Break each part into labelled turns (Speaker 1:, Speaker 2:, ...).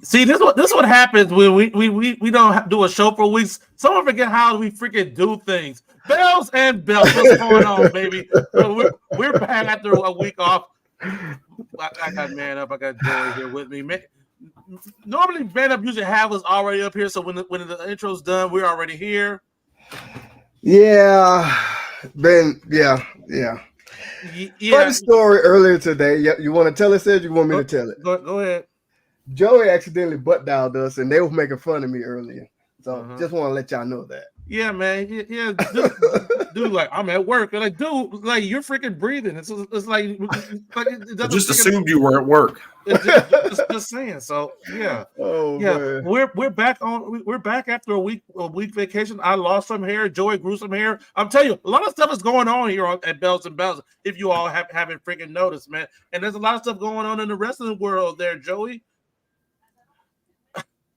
Speaker 1: See, this what happens when we don't do a show for weeks. Someone forget how we freaking do things. Bells and bells, what's going on, baby? We're back after a week off. I got Man Up. I got Joey here with me. Normally, Man Up usually have us already up here, so when the intro's done, we're already here.
Speaker 2: Yeah, Ben. Yeah. Funny story earlier today. You want to tell it? Said you want me to tell it?
Speaker 1: Go ahead.
Speaker 2: Joey accidentally butt dialed us, and they were making fun of me earlier. So just want to let y'all know that.
Speaker 1: Yeah, man. Yeah, dude, like I'm at work. Like, dude, like you're freaking breathing. It's like
Speaker 3: it just assumed you were at work.
Speaker 1: Just saying. So yeah,
Speaker 2: man.
Speaker 1: We're back after a week vacation. I lost some hair. Joey grew some hair. I'm telling you, a lot of stuff is going on here at Bells and Bells. If you all haven't freaking noticed, man, and there's a lot of stuff going on in the wrestling world there, Joey.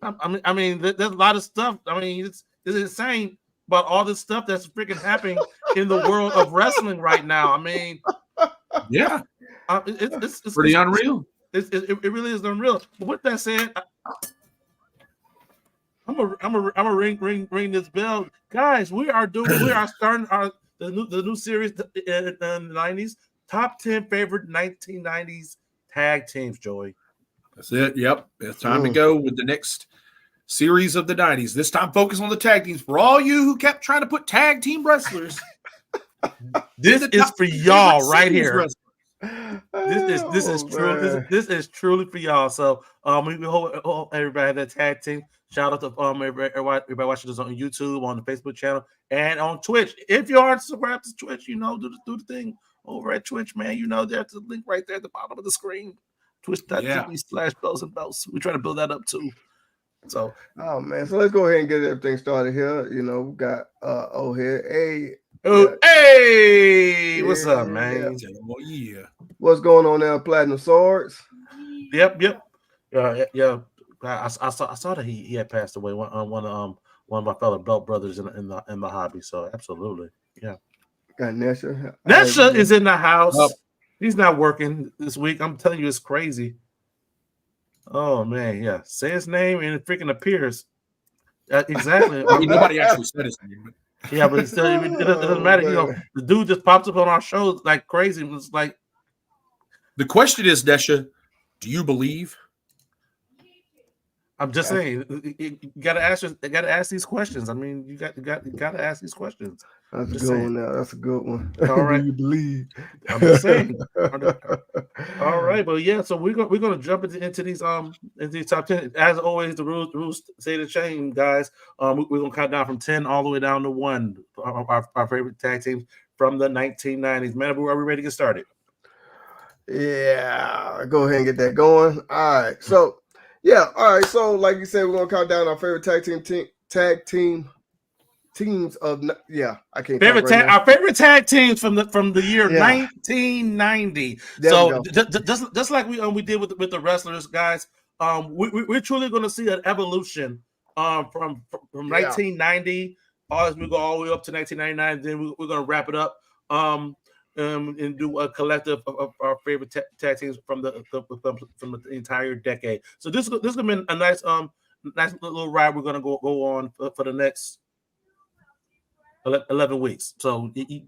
Speaker 1: I mean, there's a lot of stuff. I mean, it's insane about all this stuff that's freaking happening in the world of wrestling right now. I mean,
Speaker 3: yeah,
Speaker 1: it's
Speaker 3: pretty unreal.
Speaker 1: It really is unreal. But with that said, I'm a ring this bell, guys. We are starting the new series in the 90s, top 10 favorite 1990s tag teams. Joey,
Speaker 3: that's it. Yep, it's time to go with the next series of the 90s. This time, focus on the tag teams. For all you who kept trying to put tag team wrestlers,
Speaker 1: this is for y'all right here. This is truly for y'all. So we hope everybody had that tag team. Shout out to everybody watching us on YouTube, on the Facebook channel, and on Twitch. If you aren't subscribed to Twitch, do the thing over at Twitch, man. There's a link right there at the bottom of the screen. Twitch.tv/Bells and Bells. We're trying to build that up too. So
Speaker 2: man, so let's go ahead and get everything started here. We got here.
Speaker 1: Hey, what's up, man?
Speaker 3: Yeah.
Speaker 2: What's going on there, Platinum Swords?
Speaker 1: Yep. Yeah. I saw that he had passed away. One of my fellow belt brothers in the hobby. So absolutely, yeah.
Speaker 2: Got Nesha.
Speaker 1: Nesha is in the house. He's not working this week. I'm telling you, it's crazy. Oh man, yeah. Say his name and it freaking appears. Exactly.
Speaker 3: Nobody actually said his name.
Speaker 1: Yeah, but still, it doesn't matter. The dude just pops up on our shows like crazy. It's like
Speaker 3: the question is, Nesha, do you believe?
Speaker 1: I'm just saying, you gotta ask these questions. I mean, you gotta ask these questions.
Speaker 2: That's a good one. Now that's a good one.
Speaker 1: All right,
Speaker 2: do you believe?
Speaker 1: I'm just saying. All right, but yeah, so we're gonna jump into these top 10. As always, the rules say the same, guys. We're gonna count down from 10 all the way down to 1. Our favorite tag teams from the 1990s. Man, are we ready to get started?
Speaker 2: Yeah, go ahead and get that going. All right, so. Yeah, all right. So, like you said, we're gonna count down our favorite tag teams of I can't.
Speaker 1: Our favorite tag teams from the year 1990. So just like we did with the wrestlers, guys. We're truly gonna see an evolution from 1990 as we go all the way up to 1999. Then we're gonna wrap it up. And do a collective of our favorite tag teams from the entire decade. So this is gonna be a nice little ride. We're gonna go on for the next 11 weeks. So you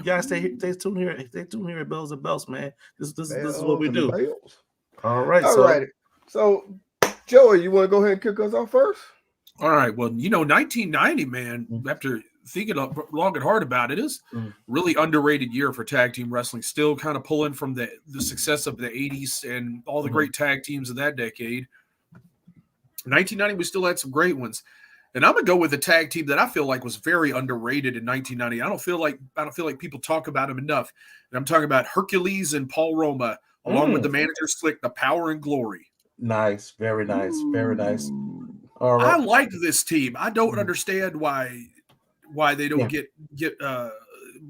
Speaker 1: guys stay tuned here. Stay tuned here at Bells and Bells, man. This is what we do.
Speaker 2: Bells.
Speaker 1: All right.
Speaker 2: So Joey, you want to go ahead and kick us off first?
Speaker 3: All right. Well, 1990, man. After thinking long and hard about it, is really underrated year for tag team wrestling. Still kind of pulling from the success of the 80s and all the great tag teams of that decade. 1990, we still had some great ones. And I'm gonna go with a tag team that I feel like was very underrated in 1990. I don't feel like people talk about him enough. And I'm talking about Hercules and Paul Roma, along with the manager Slick, the Power and Glory.
Speaker 4: Nice, very nice, very nice. All right.
Speaker 3: I like this team. I don't understand why they don't get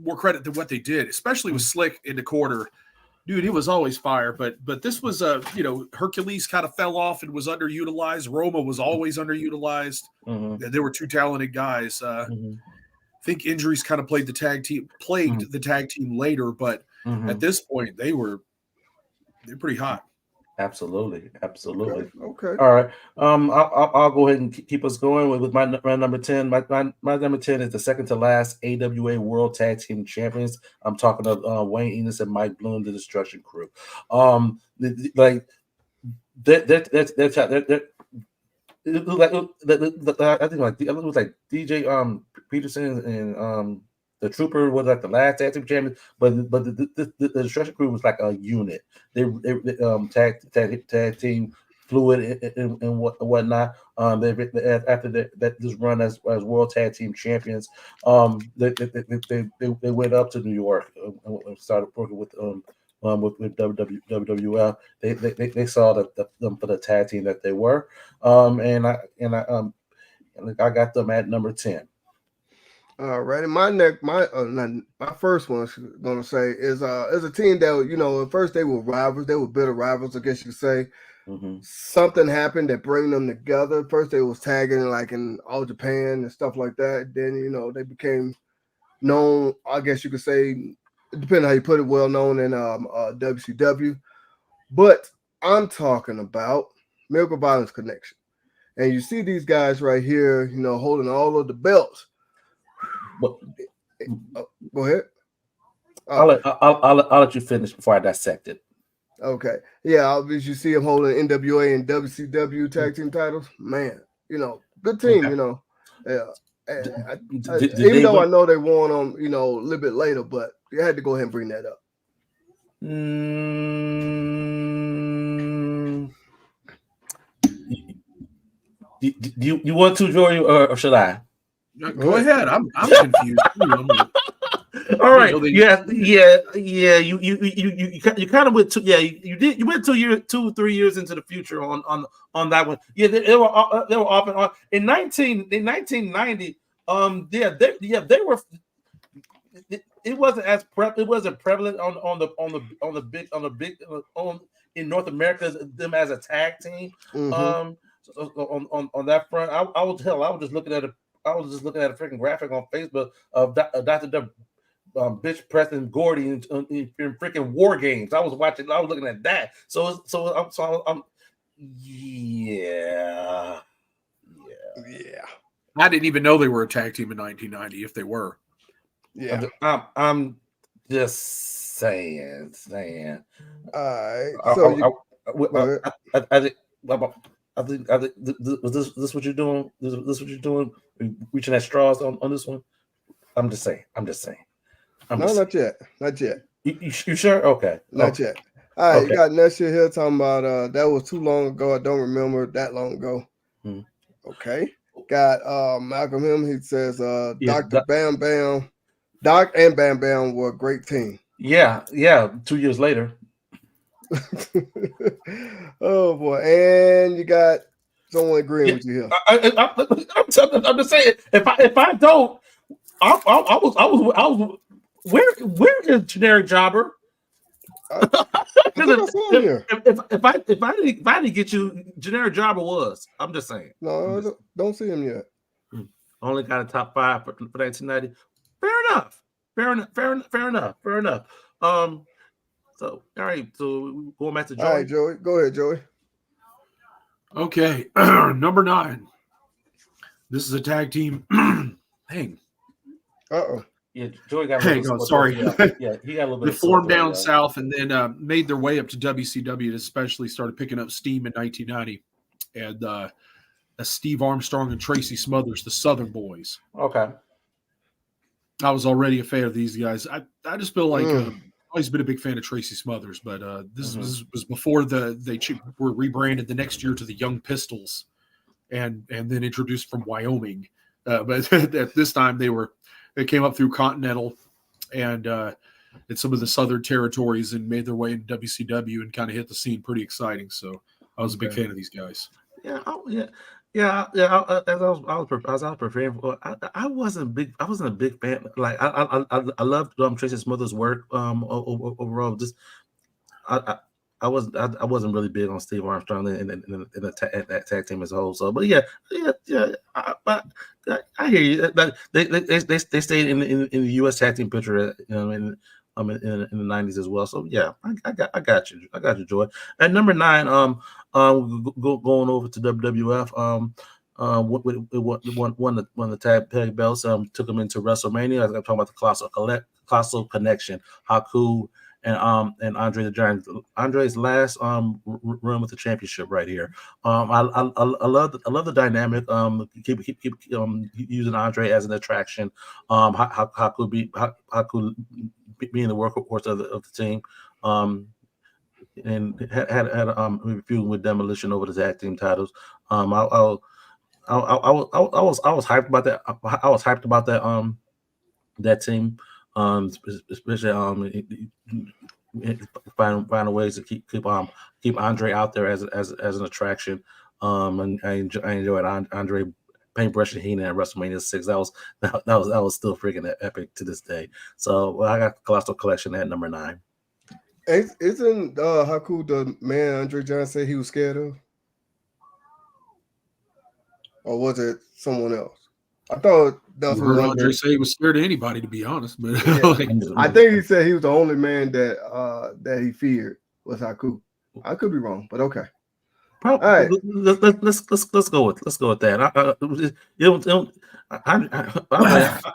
Speaker 3: more credit than what they did, especially with Slick in the quarter. Dude, he was always fire, but this was Hercules kind of fell off and was underutilized. Roma was always underutilized. They were two talented guys. I think injuries kind of plagued the tag team later, but at this point they're pretty hot.
Speaker 4: Absolutely.
Speaker 2: Okay.
Speaker 4: All right. I'll go ahead and keep us going with my number 10. My number 10 is the second to last AWA World Tag Team Champions. I'm talking of Wayne Enos and Mike Bloom, the Destruction Crew. I think it was like DJ Peterson and the Trooper was like the last tag team champion, but the Destruction Crew was like a unit. They tag team fluid and whatnot. After this run as world tag team champions, they went up to New York and started working with WWF. They saw them for the tag team that they were, and I got them at number 10.
Speaker 2: All right, and my first one I'm gonna say is a team that at first they were rivals, they were bitter rivals, I guess you could say. Something happened that bring them together. First they was tagging like in All Japan and stuff like that. Then they became known, I guess you could say, depending on how you put it, well known in WCW. But I'm talking about Miracle Violence Connection, and you see these guys right here, holding all of the belts. Go ahead.
Speaker 4: I'll let you finish before I dissect it.
Speaker 2: Okay. Yeah, as you see him holding NWA and WCW tag team titles. Man, good team, Yeah. Even though I know they won them, a little bit later, but you had to go ahead and bring that up.
Speaker 4: Do you want to, Joey, or should I?
Speaker 3: Go ahead. I'm confused.
Speaker 4: All right. Yeah. You kind of went to you went 2-3 years into the future on that one. Yeah, they were off and on in 1990. They were. It wasn't prevalent in North America them as a tag team. On that front, I was just looking at a freaking graphic on Facebook of Dr. W. Bitch Preston Gordy in freaking War Games. I was looking at that. I'm yeah.
Speaker 3: I didn't even know they were a tag team in 1990. If they were,
Speaker 2: yeah.
Speaker 4: I'm just saying.
Speaker 2: All right.
Speaker 4: I think was this what you're doing? This what you're doing? Reaching at straws on this one? I'm just saying.
Speaker 2: Not yet.
Speaker 4: You sure? Okay.
Speaker 2: Not yet. All right, okay. You got next year here talking about that was too long ago. I don't remember that long ago. Okay. Got Malcolm M. He says Dr. Bam Bam. Doc and Bam Bam were a great team.
Speaker 4: Yeah. 2 years later.
Speaker 2: Oh boy, and you got someone agreeing with you here.
Speaker 4: I'm just saying, if I don't, I was where is Generic Jobber? If I didn't get you, Generic Jobber was. I'm just saying.
Speaker 2: No, don't see him yet.
Speaker 4: Only got a top 5 for 1990. Fair enough. So, all right. So, going back to Joey.
Speaker 2: All right, Joey. Go ahead, Joey.
Speaker 3: Okay. Number 9. This is a tag team. Hang.
Speaker 2: Uh-oh.
Speaker 4: Yeah, Joey got
Speaker 3: he got a little bit. They formed down south and then made their way up to WCW, and especially started picking up steam in 1990. And Steve Armstrong and Tracy Smothers, the Southern Boys.
Speaker 4: Okay.
Speaker 3: I was already a fan of these guys. I just feel like always been a big fan of Tracy Smothers, but this was before they were rebranded the next year to the Young Pistols. and then introduced from Wyoming. But at this time they came up through Continental and some of the southern territories and made their way into WCW and kind of hit the scene pretty exciting. So I was a big fan of these guys.
Speaker 1: Yeah, yeah. As I was preparing for, I wasn't a big fan. Like I loved Tracy Smothers' work. Overall, just I wasn't really big on Steve Armstrong in that tag team as a whole. So, but yeah. I hear you. They stayed in the U.S. tag team picture, in the 90s as well. So yeah, I got you, Joy. At number 9, going over to WWF, won the tag belts, took them into WrestleMania. I'm talking about the Colossal Connection, Haku and Andre the Giant. Andre's last run with the championship right here. I love the dynamic. Keep using Andre as an attraction. Haku being the workhorse of the team. And had a feud with Demolition over the tag team titles. I was hyped about that. I was hyped about that team. Especially find ways to keep Andre out there as an attraction. And I enjoyed Andre paintbrushing Heenan at WrestleMania 6. That was still freaking epic to this day. So I got the Colossal Collection at number 9.
Speaker 2: Isn't Haku the man Andre Giant said he was scared of? Or was it someone else? I thought that's what
Speaker 3: Andre say he was scared of anybody, to be honest. But
Speaker 2: yeah. I think he said he was the only man that he feared was Haku. I could be wrong, but okay.
Speaker 1: All right, let's go with that.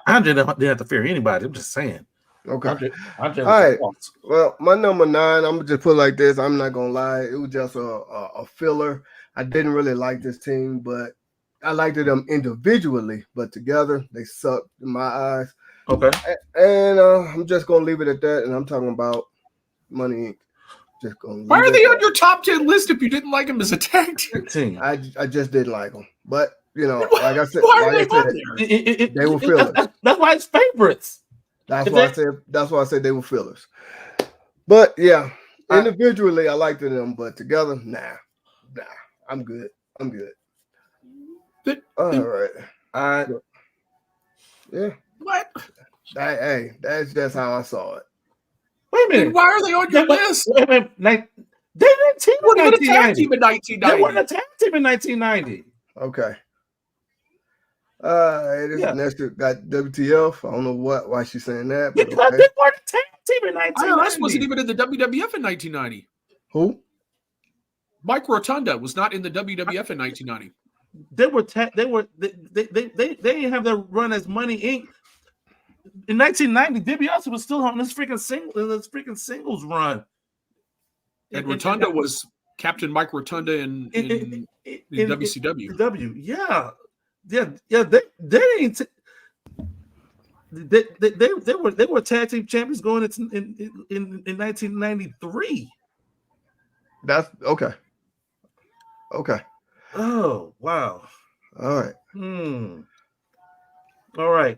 Speaker 1: Andre didn't have to fear anybody. I'm just saying.
Speaker 2: Okay. All right. Well, my number 9, I'm gonna just put it like this. I'm not gonna lie, it was just a filler. I didn't really like this team, but I liked them individually, but together they sucked in my eyes.
Speaker 1: Okay.
Speaker 2: And I'm just gonna leave it at that. And I'm talking about Money Inc. Just gonna.
Speaker 3: Why are they on your top 10 list if you didn't like them as a tag team?
Speaker 2: I just didn't like them, but like I said,
Speaker 1: they were fillers. That's why it's favorites.
Speaker 2: That's why I said they were fillers. But yeah, individually I liked them, but together, nah. I'm good. All right. Yeah.
Speaker 3: What?
Speaker 2: Hey, that's just how I saw it.
Speaker 1: Wait a minute.
Speaker 3: Why are they on your list?
Speaker 1: Wait a minute. They didn't team in 1990. They weren't a tag team in 1990.
Speaker 2: Okay. Nestor got WTF. I don't know why she's saying that. But
Speaker 1: because they weren't a tag team in 1990.
Speaker 3: IRS wasn't even in the WWF in 1990.
Speaker 2: Who?
Speaker 3: Mike Rotunda was not in the WWF in 1990.
Speaker 1: They didn't have their run as Money Inc. In 1990. DiBiase was still on this freaking singles run.
Speaker 3: And Rotunda was Captain Mike Rotunda in WCW.
Speaker 1: Yeah. They ain't. They were tag team champions going in 1993.
Speaker 2: That's okay. Okay.
Speaker 1: Oh wow!
Speaker 2: All right.
Speaker 1: All right.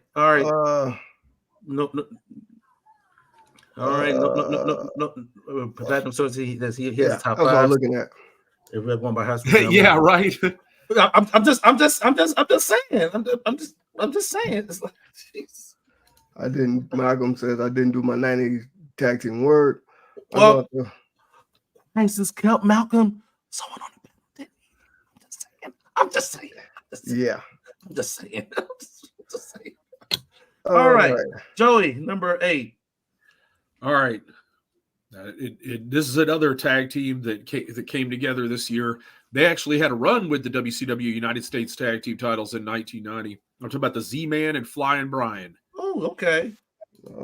Speaker 2: No.
Speaker 1: All right. No. Platinum Source. He has top 5.
Speaker 2: That's what I'm looking at.
Speaker 1: If we're going by house.
Speaker 3: Yeah, right.
Speaker 1: I'm just saying. I'm just saying. It's like, geez.
Speaker 2: I didn't. Malcolm says I didn't do my 90s tag team work.
Speaker 1: Well, Francis Kelp, Malcolm, someone on the panel did. I'm just saying.
Speaker 2: Yeah.
Speaker 1: I'm just saying. All right. Joey, number 8.
Speaker 3: All right. This is another tag team that came together this year. They actually had a run with the WCW United States Tag Team titles in 1990. I'm talking about the Z-Man and Flying Brian.
Speaker 1: Oh, okay.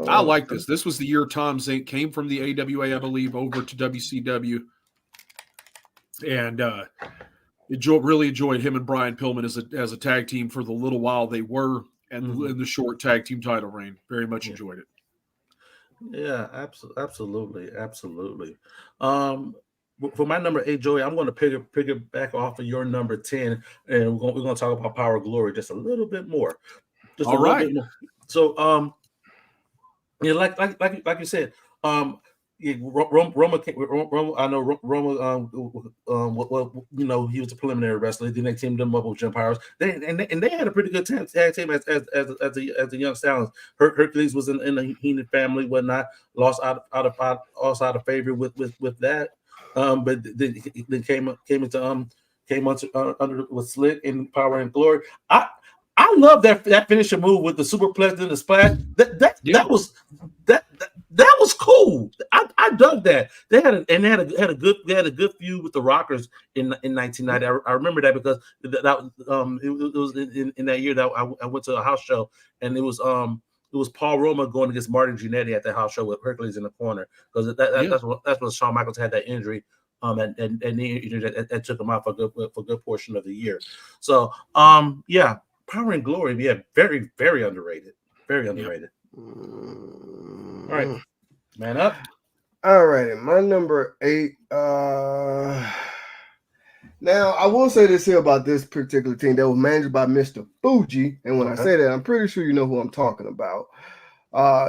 Speaker 3: I like this. This was the year Tom Zink came from the AWA, I believe, over to WCW. And really enjoyed him and Brian Pillman as a tag team for the little while they were in the short tag team title reign. Very much enjoyed it.
Speaker 1: Yeah, absolutely. for my number 8, Joey, I'm going to pick it back off of your number 10, and we're going to talk about Power Glory just a little bit more. Just
Speaker 3: All right.
Speaker 1: Bit more. So, yeah, like you said, yeah, Roma. I know Roma. Well, you know, he was a preliminary wrestler. Then they teamed them up with Jim Powers. They had a pretty good tag team as the young Stallions. Hercules was in the Heenan family, whatnot. Lost out of favor with that. But then came under with Slick and Power and Glory. I love that finishing move with the superplex and the splash. That was cool. I dug that. They had a good feud with the Rockers in 1990. I remember that because it was in that year that I went to a house show, and it was Paul Roma going against Martin Jannetty at the house show with Hercules in the corner, because that's when Shawn Michaels had that injury. And that took him out for a good portion of the year. So yeah. Power and Glory, yeah, very, very underrated. Very underrated. All right, man up.
Speaker 2: All right, my number 8. Now I will say this here about this particular team that was managed by Mr. Fuji, and when I say that, I'm pretty sure you know who I'm talking about.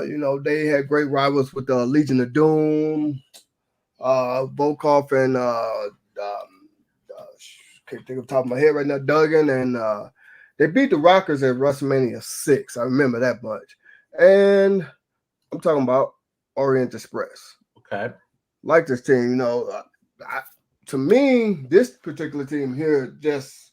Speaker 2: You know, they had great rivals with the Legion of Doom, Volkov, and can't think of the top of my head right now, Duggan, and they beat the Rockers at WrestleMania 6. I remember that much. And I'm talking about Orient Express.
Speaker 1: Okay.
Speaker 2: Like this team, you know, to me, this particular team here just,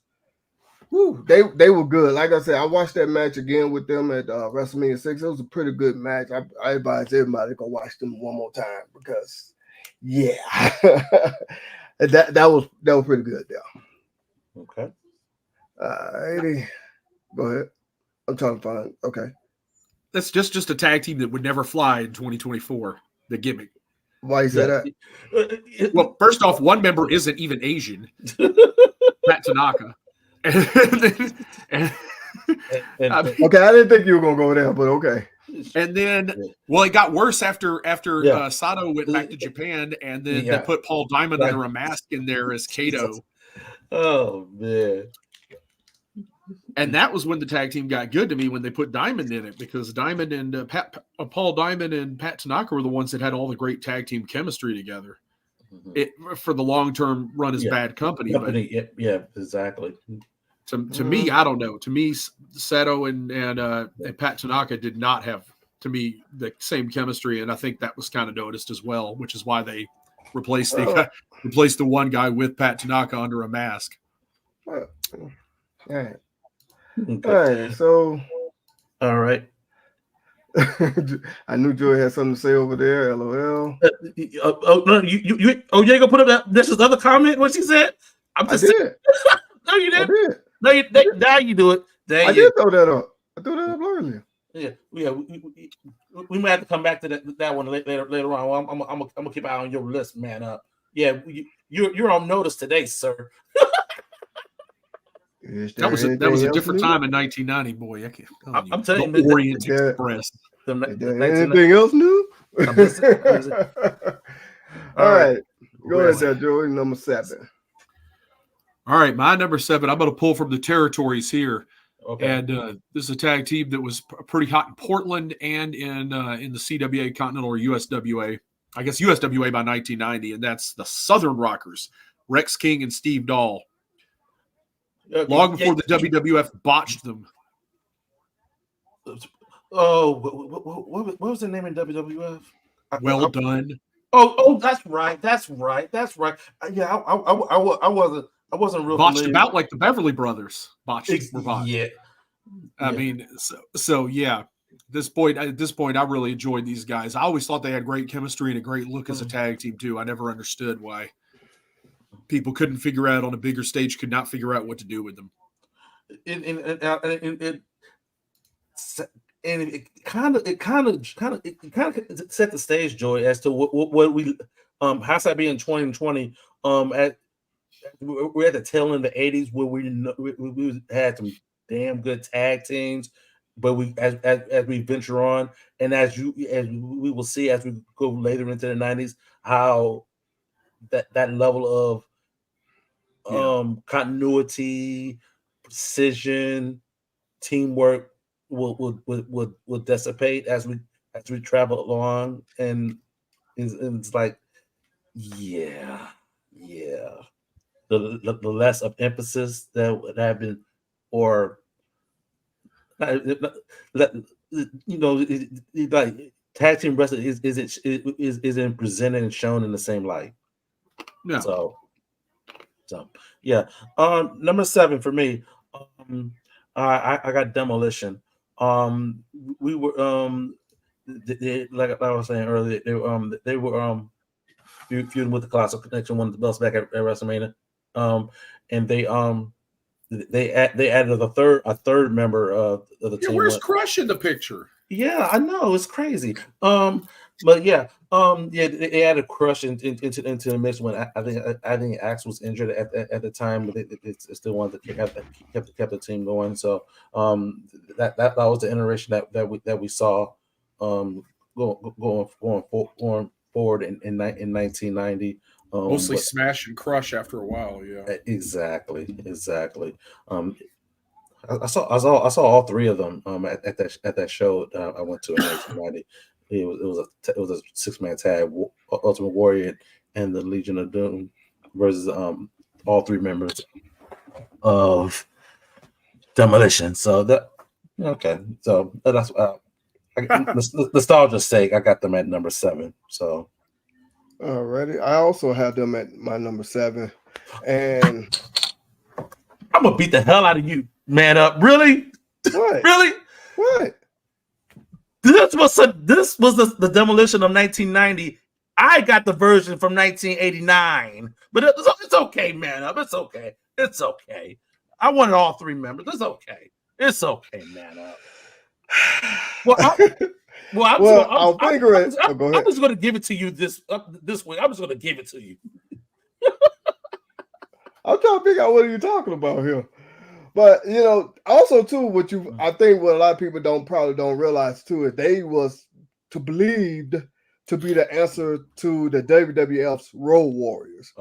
Speaker 2: they were good. Like I said, I watched that match again with them at WrestleMania 6. It was a pretty good match. I advise everybody to go watch them one more time because, yeah, that was pretty good there.
Speaker 1: Okay.
Speaker 2: Go ahead. I'm trying to find. Okay.
Speaker 3: That's just a tag team that would never fly in 2024. The gimmick.
Speaker 2: Why you say that?
Speaker 3: Well, first off, one member isn't even Asian. Pat Tanaka.
Speaker 2: Okay, I didn't think you were gonna go there, but okay.
Speaker 3: And then, well, it got worse after Sato went back to Japan, and then they put Paul Diamond under a mask in there as Kato.
Speaker 1: Oh man.
Speaker 3: And that was when the tag team got good to me, when they put Diamond in it, because Diamond and Paul Diamond and Pat Tanaka were the ones that had all the great tag team chemistry together. It for the long term run as Bad Company. But
Speaker 1: yeah, exactly.
Speaker 3: To me, I don't know. To me, Sato and Pat Tanaka did not have, to me, the same chemistry, and I think that was kind of noticed as well, which is why they replaced the one guy with Pat Tanaka under a mask.
Speaker 2: All right. Okay. All right. So,
Speaker 1: all right.
Speaker 2: I knew Joey had something to say over there. LOL.
Speaker 1: No, you ain't gonna put up that. This is the other comment. What she said.
Speaker 2: I did.
Speaker 1: No, you didn't.
Speaker 2: I did.
Speaker 1: No, now you do it.
Speaker 2: I did throw that up. I threw that up earlier.
Speaker 1: Yeah. We might have to come back to that one later on. Well, I'm gonna keep an eye on your list, man. Yeah, you're on notice today, sir.
Speaker 3: That was a different time in 1990, boy.
Speaker 1: I'm telling you,
Speaker 3: Orient Express.
Speaker 2: Anything else new? All right, go ahead, there, Joey. Number 7.
Speaker 3: All right, my number 7. I'm going to pull from the territories here.
Speaker 1: Okay.
Speaker 3: And this is a tag team that was pretty hot in Portland and in the CWA Continental or USWA. I guess USWA by 1990, and that's the Southern Rockers, Rex King and Steve Dahl. Long before the WWF botched them.
Speaker 1: Oh, what was the name in WWF?
Speaker 3: Well Done.
Speaker 1: Oh, that's right. Yeah, I wasn't real
Speaker 3: botched
Speaker 1: familiar.
Speaker 3: About like the Beverly Brothers botched.
Speaker 1: Yeah.
Speaker 3: I mean, so yeah. At this point, I really enjoyed these guys. I always thought they had great chemistry and a great look as a tag team too. I never understood why people couldn't figure out on a bigger stage, could not figure out what to do with them.
Speaker 1: It kind of set the stage, Joy, as to what we how's that be in 2020. We're at the tail end of the 80s where we had some damn good tag teams, but we as we venture on, and as we will see as we go later into the 90s, how
Speaker 4: that level of continuity, precision, teamwork will dissipate as we travel along, and it's like, yeah. The less of emphasis that would have been, or like tag team wrestling isn't presented and shown in the same light.
Speaker 3: No.
Speaker 4: So yeah. Number 7 for me. I got Demolition. We were like I was saying earlier, they were feuding with the Colossal Connection, won the belts back at WrestleMania. And they added a third member of the team.
Speaker 3: Where's Crush in the picture?
Speaker 4: Yeah, I know, it's crazy. But yeah, they added Crush into the mix when I think Axe was injured at the time, but it still wanted to kept the team going. So that was the iteration that we saw going forward in 1990.
Speaker 3: Mostly Smash and Crush after a while, yeah.
Speaker 4: Exactly. I saw all 3 of them at that show I went to in 1990. It was a 6-man tag, Ultimate Warrior and the Legion of Doom versus all 3 members of Demolition. So that's nostalgia's sake, I got them at number 7. So.
Speaker 2: Alrighty, I also have them at my number 7, and
Speaker 1: I'm gonna beat the hell out of you, man up. Really?
Speaker 2: What?
Speaker 1: Really?
Speaker 2: What?
Speaker 1: This was the Demolition of 1990. I got the version from 1989, but it's okay, man up. It's okay. I wanted all 3 members. It's okay, man up. I'm just going to give it to you this way. I'm just going to give it to you.
Speaker 2: I'm trying to figure out what are you talking about here. But also too, I think what a lot of people probably don't realize too is they was believed to be the answer to the WWF's Road Warriors.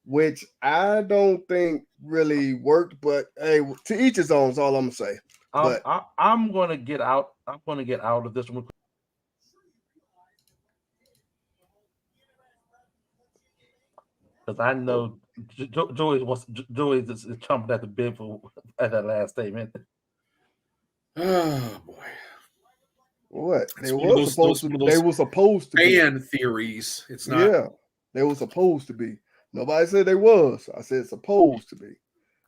Speaker 2: Which I don't think really worked, but hey, to each his own is all I'm gonna say.
Speaker 4: I'm gonna get out. I'm gonna get out of this one because I know Joey is chomping at the bit at that last statement.
Speaker 3: Oh boy!
Speaker 2: What they were supposed to be
Speaker 3: fan theories. It's not.
Speaker 2: Yeah, they were supposed to be. Nobody said they was. I said supposed to be.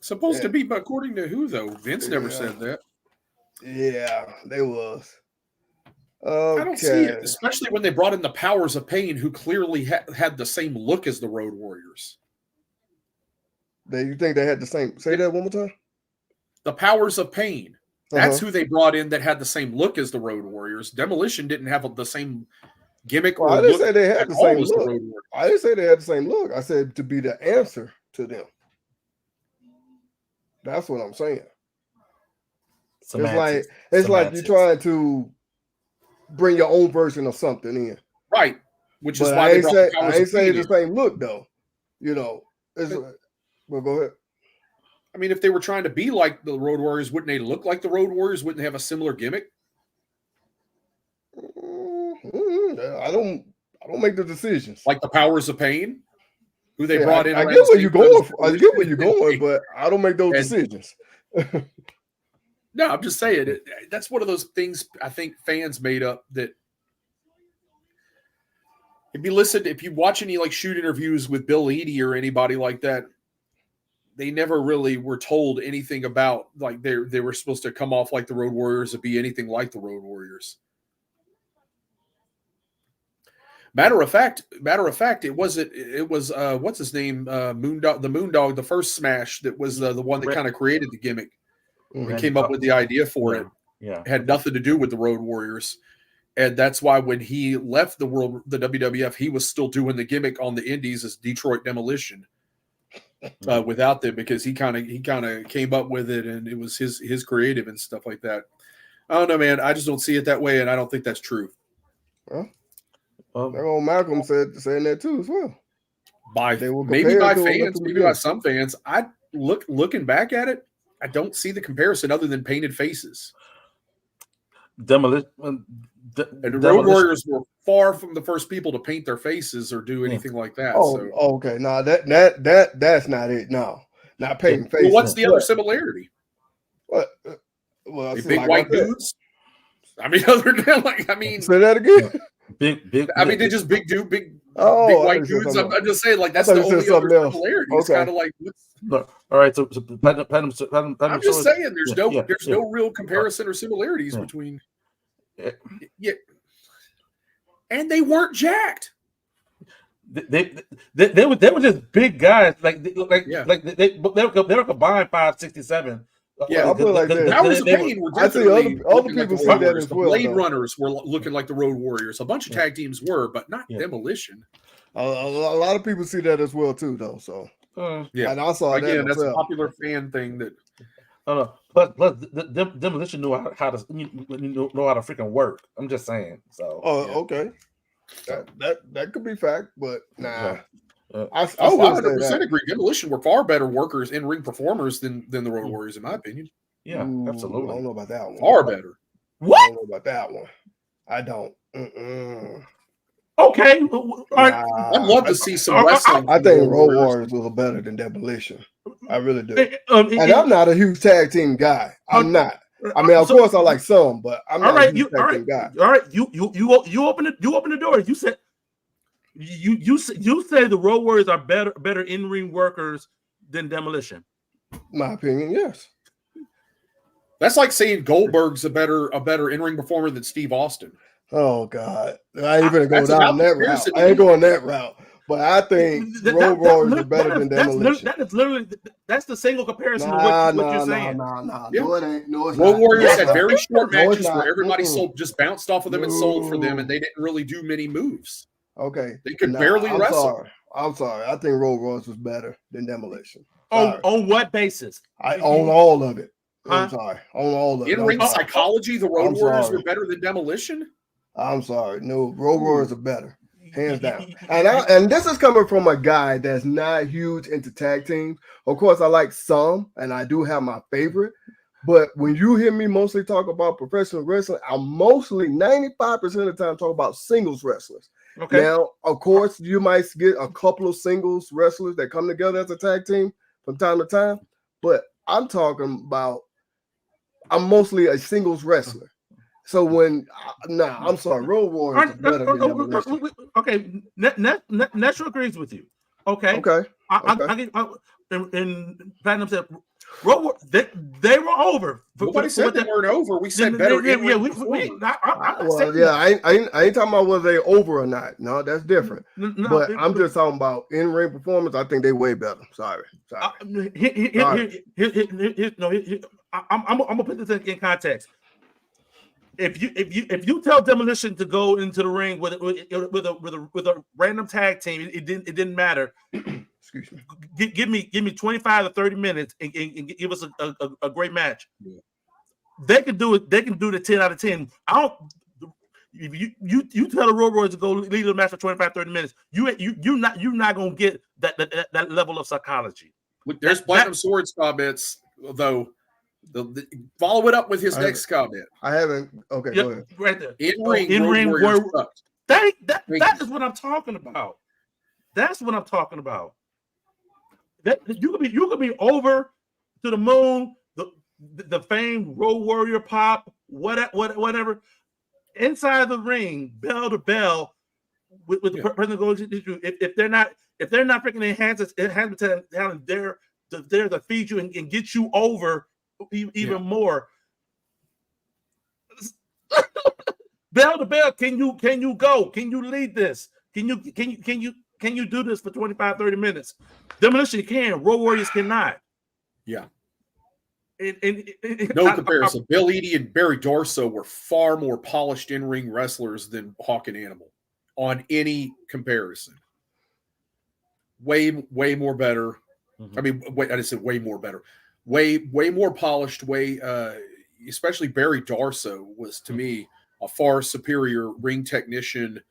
Speaker 3: Supposed to be, but according to who though? Vince never said that.
Speaker 2: Yeah, they was.
Speaker 3: Okay. I don't see it, especially when they brought in the Powers of Pain, who clearly had the same look as the Road Warriors.
Speaker 2: You think they had the same? Say that one more time.
Speaker 3: The Powers of Pain. That's who they brought in that had the same look as the Road Warriors. Demolition didn't have the same gimmick.
Speaker 2: Well, I didn't say they had the same look. I didn't say they had the same look. I said to be the answer to them. That's what I'm saying. Semantics. It's like you're trying to bring your own version of something in.
Speaker 3: Right. Which is why
Speaker 2: I ain't saying the same look though. Well, go ahead.
Speaker 3: I mean, if they were trying to be like the Road Warriors, wouldn't they look like the Road Warriors? Wouldn't they have a similar gimmick?
Speaker 2: I don't make the decisions.
Speaker 3: Like the Powers of Pain, who they brought in.
Speaker 2: I get where you're going. I get where you're going, but I don't make those decisions.
Speaker 3: No, I'm just saying that's one of those things I think fans made up that if you watch any like shoot interviews with Bill Eadie or anybody like that, they never really were told anything about like they were supposed to come off like the Road Warriors or be anything like the Road Warriors. Matter of fact, it was what's his name? Moondog, the first Smash that was the one that kind of created the gimmick. And came up with the idea for it.
Speaker 4: Yeah.
Speaker 3: It had nothing to do with the Road Warriors. And that's why when he left the WWF, he was still doing the gimmick on the indies as Detroit Demolition without them, because he kind of came up with it and it was his creative and stuff like that. I don't know, man. I just don't see it that way, and I don't think that's true.
Speaker 2: Well, their old Malcolm saying that too as well.
Speaker 3: maybe by fans, maybe by some fans. Looking back at it, I don't see the comparison other than painted faces.
Speaker 4: Demolition.
Speaker 3: And the Road Warriors were far from the first people to paint their faces or do anything like that.
Speaker 2: Okay. No, that's not it. No, not painting faces.
Speaker 3: Well, what's the other similarity?
Speaker 2: What? Well,
Speaker 3: big white dudes. I mean, other than
Speaker 2: say that again.
Speaker 4: Big.
Speaker 3: I mean, they're just big white dudes. I'm just saying, like, that's the only other similarity. It's kind of like.
Speaker 4: All right, so
Speaker 3: I'm just saying, there's no real comparison or similarities between. Yeah, and they weren't jacked.
Speaker 4: They were just big guys. They were combined 5'67".
Speaker 2: Yeah, I feel like that.
Speaker 3: Powers of Pain were definitely
Speaker 2: other people see that as well.
Speaker 3: Blade Runners were looking like the Road Warriors. A bunch of tag teams were, but not Demolition.
Speaker 2: A lot of people see that as well too, though. So and I saw
Speaker 3: again, that's a popular fan thing that.
Speaker 4: Plus, Demolition knew how to freaking work. I'm just saying. So.
Speaker 2: Okay. That could be fact, but nah.
Speaker 3: I 100% agree. Demolition were far better workers, in-ring performers than the Road Warriors, in my opinion.
Speaker 4: Yeah, absolutely.
Speaker 2: I don't know about that one.
Speaker 3: Far better.
Speaker 2: What? I don't know about that one. I don't.
Speaker 1: Okay.
Speaker 3: I'd love to see some wrestling.
Speaker 2: I think Road Warriors was better than Demolition. I really do. And I'm not a huge tag team guy. I'm not. I mean, of course, I like some, but I'm not a huge tag team guy.
Speaker 1: All right, you open the door. You said you say the Road Warriors are better in-ring workers than Demolition.
Speaker 2: My opinion, yes.
Speaker 3: That's like saying Goldberg's a better in-ring performer than Steve Austin.
Speaker 2: Oh God, I ain't gonna go down that route. I ain't going that route. But I think Road Warriors are better than Demolition.
Speaker 1: That's the single comparison to what you're saying.
Speaker 2: No, it ain't. No, it's
Speaker 3: Road
Speaker 2: not.
Speaker 3: Warriors had very short matches where everybody just bounced off of them and sold for them, and they didn't really do many moves.
Speaker 2: Okay,
Speaker 3: they could barely wrestle.
Speaker 2: I'm sorry. I think Road Warriors was better than Demolition.
Speaker 1: On what basis?
Speaker 2: On all of it. I'm sorry. On all of it.
Speaker 3: In-ring psychology, the Road Warriors were better than Demolition?
Speaker 2: I'm sorry. No, Road Warriors are better. Hands down. And this is coming from a guy that's not huge into tag teams. Of course, I like some, and I do have my favorite. But when you hear me mostly talk about professional wrestling, I mostly 95% of the time talk about singles wrestlers. Okay. Now, of course, you might get a couple of singles wrestlers that come together as a tag team from time to time. But I'm talking about, I'm mostly a singles wrestler. So I'm sorry, Road Warriors are better than Demolition.
Speaker 1: Okay, Nestro agrees with you. Okay. And Platinum said, they were over.
Speaker 3: Nobody said they weren't over. We said better.
Speaker 2: I ain't talking about whether they over or not. No, that's different. But I'm just talking about in-ring performance. I think they way better. Sorry.
Speaker 1: I'm gonna put this in context. If you tell Demolition to go into the ring with a random tag team, it didn't matter.
Speaker 2: Excuse me.
Speaker 1: Give me 25 to 30 minutes and give us a great match. Yeah. They can do it. They can do the 10 out of 10. If you tell the Road Warriors to go lead the match for 25, 30 minutes, you're not gonna get that level of psychology.
Speaker 3: There's Platinum Swords comments though. Follow it up with his next comment.
Speaker 2: I haven't. Okay, go ahead.
Speaker 1: Right there.
Speaker 3: In-ring
Speaker 1: that is what I'm talking about. That's what I'm talking about. That you could be over to the moon, the famed Road Warrior pop, whatever. Inside the ring, bell to bell, with the person that goes to if they're not freaking enhancement talent, they're to feed you and get you over even more. Bell to bell, can you go? Can you lead this? Can you do this for 25, 30 minutes? Demolition can, Road Warriors cannot.
Speaker 3: Yeah. No comparison. Bill Eadie and Barry Darsow were far more polished in-ring wrestlers than Hawk and Animal on any comparison. Way more better. Mm-hmm. I mean, I just said way more better. Way more polished. Especially Barry Darsow was to me a far superior ring technician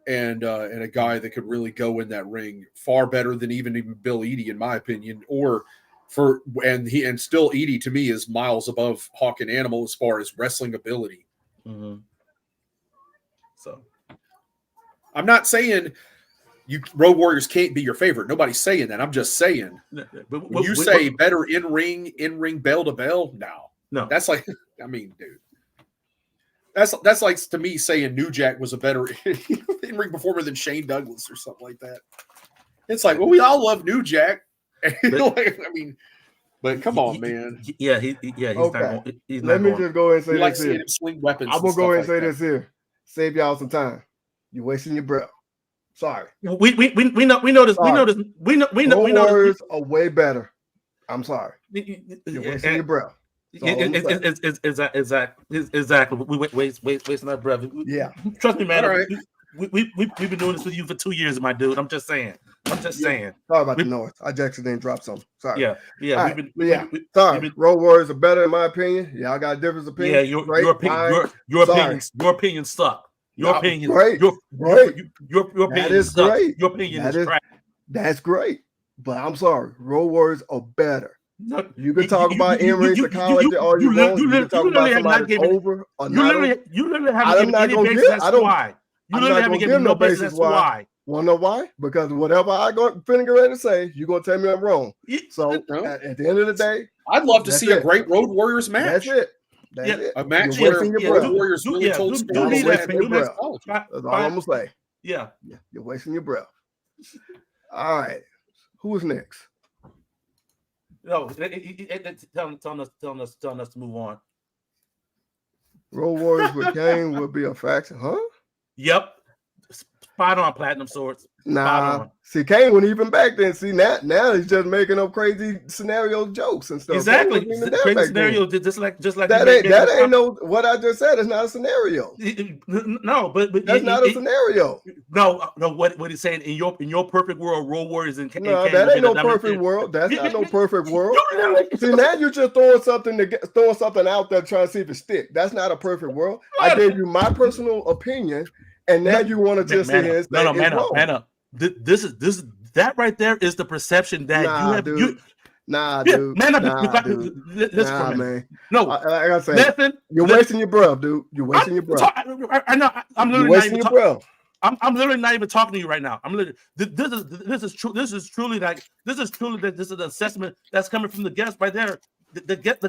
Speaker 3: and a guy that could really go in that ring far better than even Bill Eadie, in my opinion. And still Eadie to me is miles above Hawk and Animal as far as wrestling ability.
Speaker 1: Mm-hmm. So
Speaker 3: I'm not saying Road Warriors can't be your favorite. Nobody's saying that. I'm just saying when you say better in ring, bell to bell, no, that's like, I mean, dude. That's like to me saying New Jack was a better in-ring performer than Shane Douglas or something like that. It's like, well, we all love New Jack. Like, I mean, but come on, man.
Speaker 1: Yeah, he's
Speaker 2: okay.
Speaker 1: He's
Speaker 2: Let me just go ahead and say
Speaker 3: like
Speaker 2: this
Speaker 3: seeing
Speaker 2: here.
Speaker 3: him swing weapons.
Speaker 2: I'm gonna go ahead and say this here. Save y'all some time. You're wasting your breath. Sorry.
Speaker 1: We know this. Sorry. We know
Speaker 2: Warriors are way better. I'm sorry. You're wasting your breath.
Speaker 1: Exactly. We wasting our breath.
Speaker 2: Yeah.
Speaker 1: Trust me, man.
Speaker 3: Right.
Speaker 1: We've been doing this with you for 2 years, my dude. I'm just saying. Saying.
Speaker 2: Sorry about the noise. I Jackson didn't drop something. Sorry.
Speaker 1: Yeah.
Speaker 2: Sorry. Road Warriors are better in my opinion. Yeah, I got a different opinion.
Speaker 1: Yeah, your opinion suck. Your opinion,
Speaker 2: great.
Speaker 1: Your opinion
Speaker 2: is
Speaker 1: sucks.
Speaker 2: great.
Speaker 1: Your opinion is trash.
Speaker 2: That's great. But I'm sorry. Road Warriors are better. No, you can talk about in-ring psychology all you want. You can talk about somebody over or not.
Speaker 1: You literally haven't given any basis as to why. You literally haven't given no basis as to why.
Speaker 2: Want to know why? Because whatever I go finger ready to say, you're gonna tell me I'm wrong. So at the end of the day,
Speaker 3: I'd love to see a great Road Warriors match.
Speaker 2: That's it. That's it.
Speaker 3: A match where Road Warriors really told stories.
Speaker 2: That's all I'm gonna say.
Speaker 1: Yeah,
Speaker 2: you're wasting your breath. All right, who's next?
Speaker 1: No, telling us to move on.
Speaker 2: Road Warriors with Kane will be a faction, huh?
Speaker 1: Yep. Spot on, Platinum Swords.
Speaker 2: Nah, see, Kane wasn't even back then. See, now he's just making up crazy scenario jokes and stuff.
Speaker 1: Exactly, crazy scenario. Just like
Speaker 2: that ain't no. What I just said is not a scenario.
Speaker 1: No, but
Speaker 2: that's not a scenario.
Speaker 1: No. What he's saying in your perfect world, Road Warriors and
Speaker 2: no, that ain't no perfect world. That's not no perfect world. See, now you're just throwing something out there trying to see if it stick. That's not a perfect world. I gave you my personal opinion. And now you want to just say it's
Speaker 1: man up. This is that right there is the perception that you have.
Speaker 2: Dude. Man, no, I gotta say, listen, you're wasting your breath, dude. You're wasting your breath.
Speaker 1: I know. I'm literally
Speaker 2: wasting your breath.
Speaker 1: I'm literally not even talking to you right now. I'm literally this is true. This is truly this is an assessment that's coming from the guest right there. The guest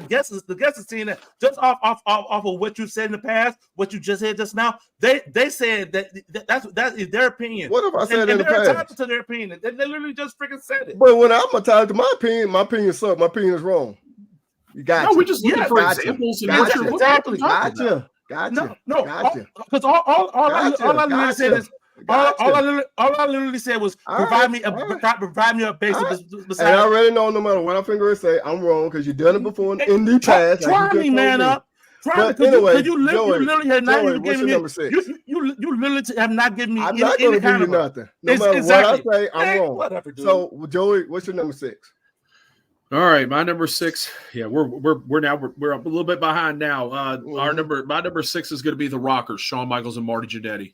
Speaker 1: is seeing that just off of what you said in the past, what you just said just now. They said that is their opinion.
Speaker 2: What have I said in the past?
Speaker 1: Entitled to their opinion. They literally just freaking said it.
Speaker 2: But when I'm entitled to my opinion sucks. My opinion is wrong. You got
Speaker 3: no, we're just looking for examples.
Speaker 1: Exactly.
Speaker 2: Gotcha.
Speaker 1: No. Because all I literally said is. All I literally said was provide me a basis.
Speaker 2: And I already know no matter what I finger say, I'm wrong because you've done it before in the past.
Speaker 1: Try me, man up.
Speaker 2: But anyway,
Speaker 1: you literally have not even given me. You literally have not given me.
Speaker 2: I'm not going to give you nothing. No matter what I say, I'm wrong.
Speaker 1: Whatever, dude.
Speaker 2: So, Joey, what's your number 6?
Speaker 3: All right, my number 6. Yeah, we're now a little bit behind now. My number 6 is going to be the Rockers, Shawn Michaels and Marty Jannetty.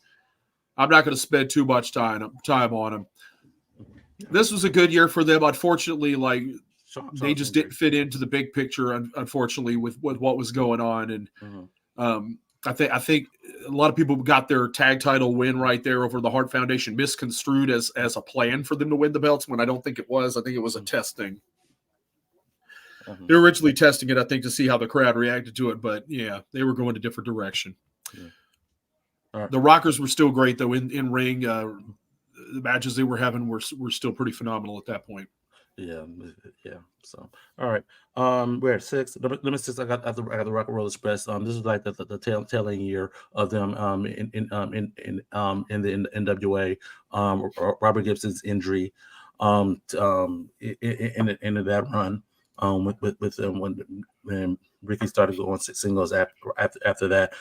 Speaker 3: I'm not going to spend too much time on them. This was a good year for them. Unfortunately, they just didn't fit into the big picture. Unfortunately, with what was going on, and I think a lot of people got their tag title win right there over the Hart Foundation misconstrued as a plan for them to win the belts when I don't think it was. I think it was a test thing. They were originally testing it, I think, to see how the crowd reacted to it, but yeah, they were going a different direction. Yeah. Right. The Rockers were still great, though, in ring. The matches they were having were still pretty phenomenal at that point.
Speaker 1: Yeah. So, all right. We're at 6. Number 6. I got the Rock and Roll Express. This is like the tail end year of them. In the NWA. Robert Gibson's injury. Into that run. With them when Ricky started going singles after that,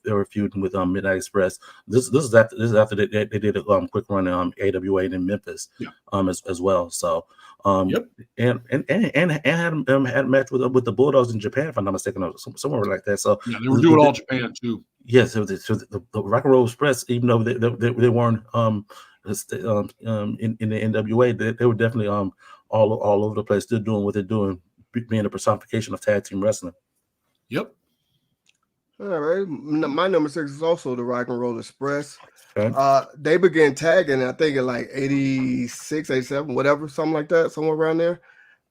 Speaker 1: they were feuding with Midnight Express. This is after they did a quick run AWA in Memphis, as well. So and had a match with the Bulldogs in Japan, if I'm not mistaken, or somewhere like that. So
Speaker 3: yeah, they were doing all Japan too.
Speaker 4: yes, the Rock and Roll Express, even though they weren't in the NWA, they were definitely all over the place, still doing what they're doing, being a personification of tag team wrestling.
Speaker 3: Yep.
Speaker 2: All right. My number 6 is also the Rock and Roll Express.
Speaker 4: Okay.
Speaker 2: They began tagging, I think, in like 86, 87, whatever, something like that, somewhere around there.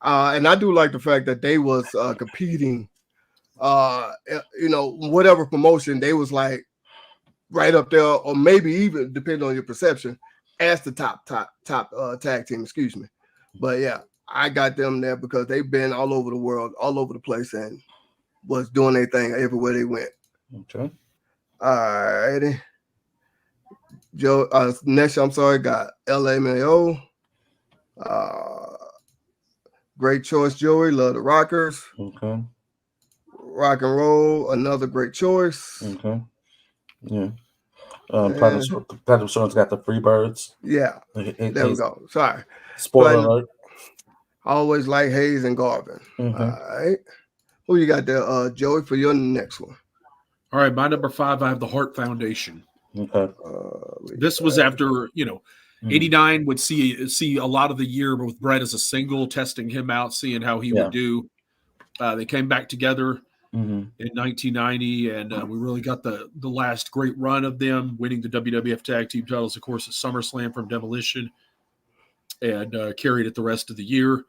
Speaker 2: And I do like the fact that they was competing, whatever promotion, they was like right up there, or maybe even, depending on your perception, as the top tag team, excuse me. But yeah, I got them there because they've been all over the world, all over the place, and was doing their thing everywhere they went.
Speaker 4: Okay.
Speaker 2: All righty. Joe, next, I'm sorry, got LMAO. Great choice, Joey. Love the Rockers.
Speaker 4: Okay.
Speaker 2: Rock and Roll, another great choice.
Speaker 4: Okay. Yeah. Platinum Storm's got the Freebirds.
Speaker 2: Yeah. There we go. Sorry.
Speaker 4: Spoiler alert.
Speaker 2: Always like Hayes and Garvin.
Speaker 4: Mm-hmm.
Speaker 2: All right. Who you got there, Joey, for your next one?
Speaker 3: All right, my number 5, I have the Hart Foundation.
Speaker 4: Okay.
Speaker 3: This was after, 89 would see a lot of the year with Bret as a single, testing him out, seeing how he would do. They came back together in 1990, and we really got the last great run of them, winning the WWF Tag Team titles, of course, at SummerSlam from Demolition, and carried it the rest of the year.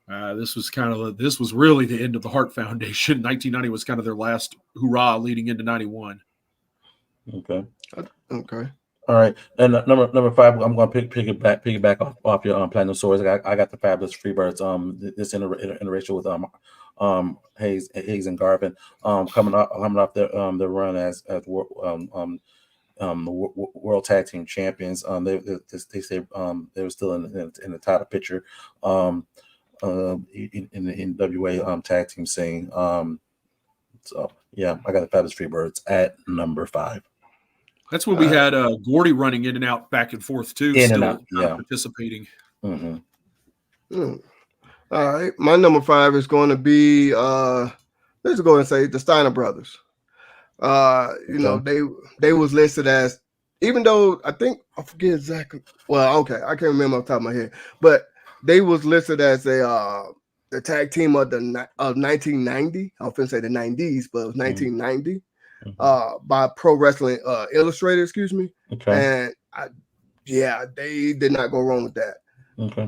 Speaker 3: This was really the end of the Hart Foundation. 1990 was kind of their last hurrah leading into 91.
Speaker 4: Okay.
Speaker 2: Okay.
Speaker 4: All right. And number 5, I'm going to piggyback off your Platinum Swords. I got the Fabulous Freebirds. This interracial with Hayes and Garvin coming off their run as the World Tag Team Champions. They say they were still in the title picture in the NWA tag team scene. So yeah, I got the Fabulous Freebirds at number 5.
Speaker 3: That's when we had Gordy running in and out, back and forth too, participating.
Speaker 4: Mm-hmm.
Speaker 2: All right, my number 5 is going to be let's go and say the Steiner Brothers. They was listed as, even though I forget exactly. Well, okay, I can't remember off the top of my head, but they was listed as the tag team of 1990. I was going to say the 90s, but it was 1990 by Pro Wrestling Illustrated, excuse me.
Speaker 4: Okay.
Speaker 2: And they did not go wrong with that.
Speaker 4: Okay.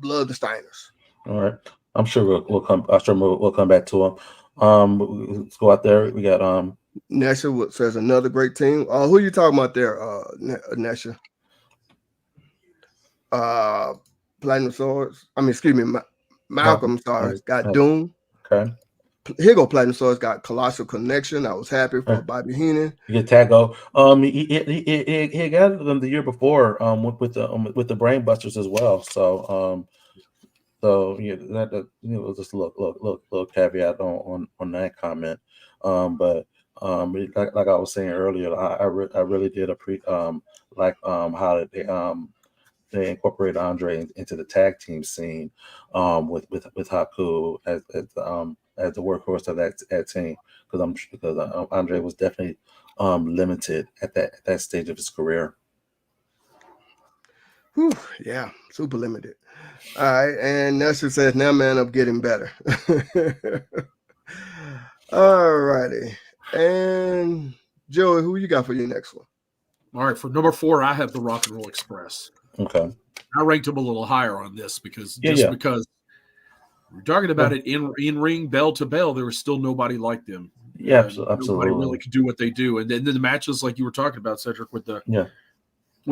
Speaker 2: Love the Steiners.
Speaker 4: All right. I'm sure we'll come back to them. Let's go out there. We got
Speaker 2: Nesha says another great team. Who are you talking about there, Nesha? Platinum Swords. I mean, excuse me, Malcolm. Sorry, got Doom.
Speaker 4: Okay.
Speaker 2: Here go Platinum Swords. Got Colossal Connection. I was happy for Bobby Heenan.
Speaker 4: You get Tago. He got them the year before with the Brainbusters as well. So yeah, that just a little caveat on that comment. But like I was saying earlier, I really did like how they incorporated Andre into the tag team scene with Haku as the workhorse of that team, because Andre was definitely limited at that stage of his career.
Speaker 2: Whew, yeah, super limited. All right, and Nestor says, now man, I'm getting better. All righty. And Joey, who you got for your next one?
Speaker 3: All right, for number 4, I have the Rock and Roll Express.
Speaker 4: Okay.
Speaker 3: I ranked them a little higher on this because we're talking about it in ring, bell to bell, there was still nobody like them.
Speaker 4: Yeah, absolutely.
Speaker 3: Nobody really could do what they do. And then the matches, like you were talking about, Cedric, with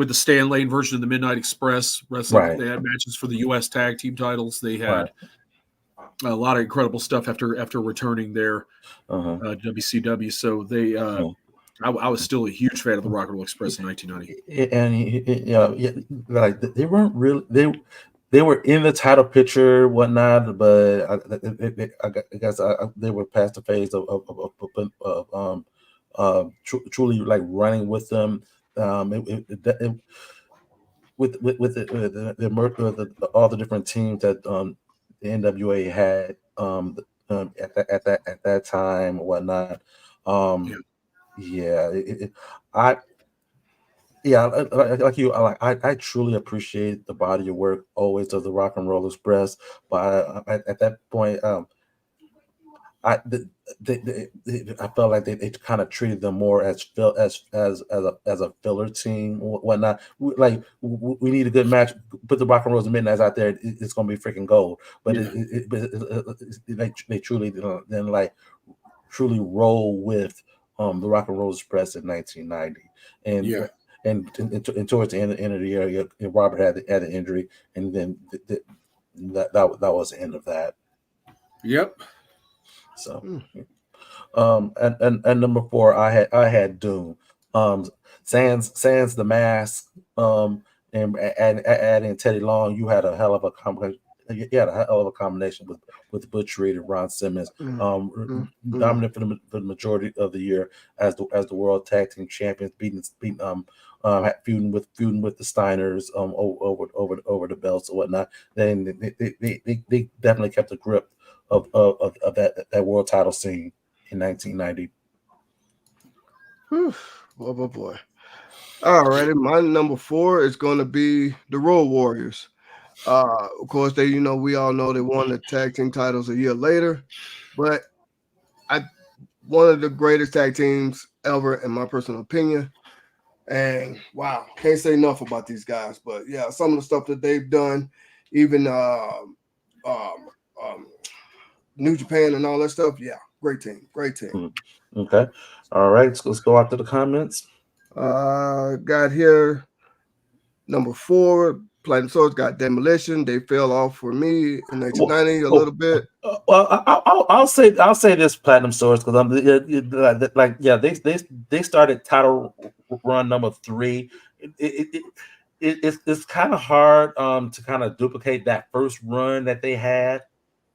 Speaker 3: the Stan Lane version of the Midnight Express wrestling. Right. They had matches for the U.S. tag team titles. They had a lot of incredible stuff after returning their WCW. So they, I was still a huge fan of the Rock and Roll Express in 1990.
Speaker 4: And like they weren't really they were in the title picture, whatnot, but I guess they were past the phase of truly like running with them. With all the different teams that the NWA had at that time, whatnot. Yeah, like you, I truly appreciate the body of work always of the Rock and Roll Express, but at that point, I felt like they kind of treated them more as a filler team, whatnot. We need a good match. Put the Rock and Rolls and Midnights out there. It's gonna be freaking gold. But they truly didn't like truly roll with the Rock and Roll Express in 1990, and towards the end of the year, Robert had the injury, and then that was the end of that.
Speaker 3: Yep.
Speaker 4: So, and number 4, I had Doom, Sans the Mask, and adding Teddy Long. You had a hell of a combination. You had a hell of a combination with Butch Reed and Ron Simmons, dominant for the majority of the year as the World Tag Team Champions, feuding with the Steiners over the belts or whatnot. Then they definitely kept the grip of that world title scene in 1990.
Speaker 2: Boy. All righty, my number 4 is going to be the Road Warriors. Of course, we all know they won the tag team titles a year later, but one of the greatest tag teams ever, in my personal opinion. And wow, can't say enough about these guys. But yeah, some of the stuff that they've done, even New Japan and all that stuff. Yeah, great team.
Speaker 4: Okay, all right. Let's go out to the comments.
Speaker 2: Got here number 4. Platinum Swords got Demolition. They fell off for me in 1990 a little bit.
Speaker 4: Well, I'll say this, Platinum Swords, because they started title run number 3. It's kind of hard to kind of duplicate that first run that they had,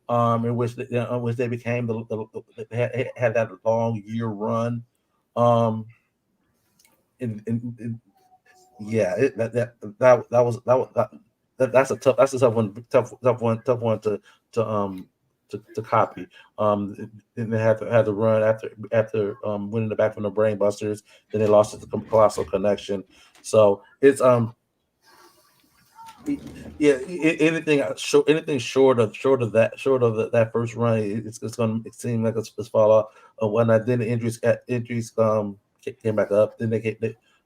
Speaker 4: in which they became had that long year run, that's a tough one to copy. And they had to run after winning the back from the Brain Busters. Then they lost it to Colossal Connection. So it's anything short of that first run, it's going to seem like it's fall off. When then the injuries came back up, then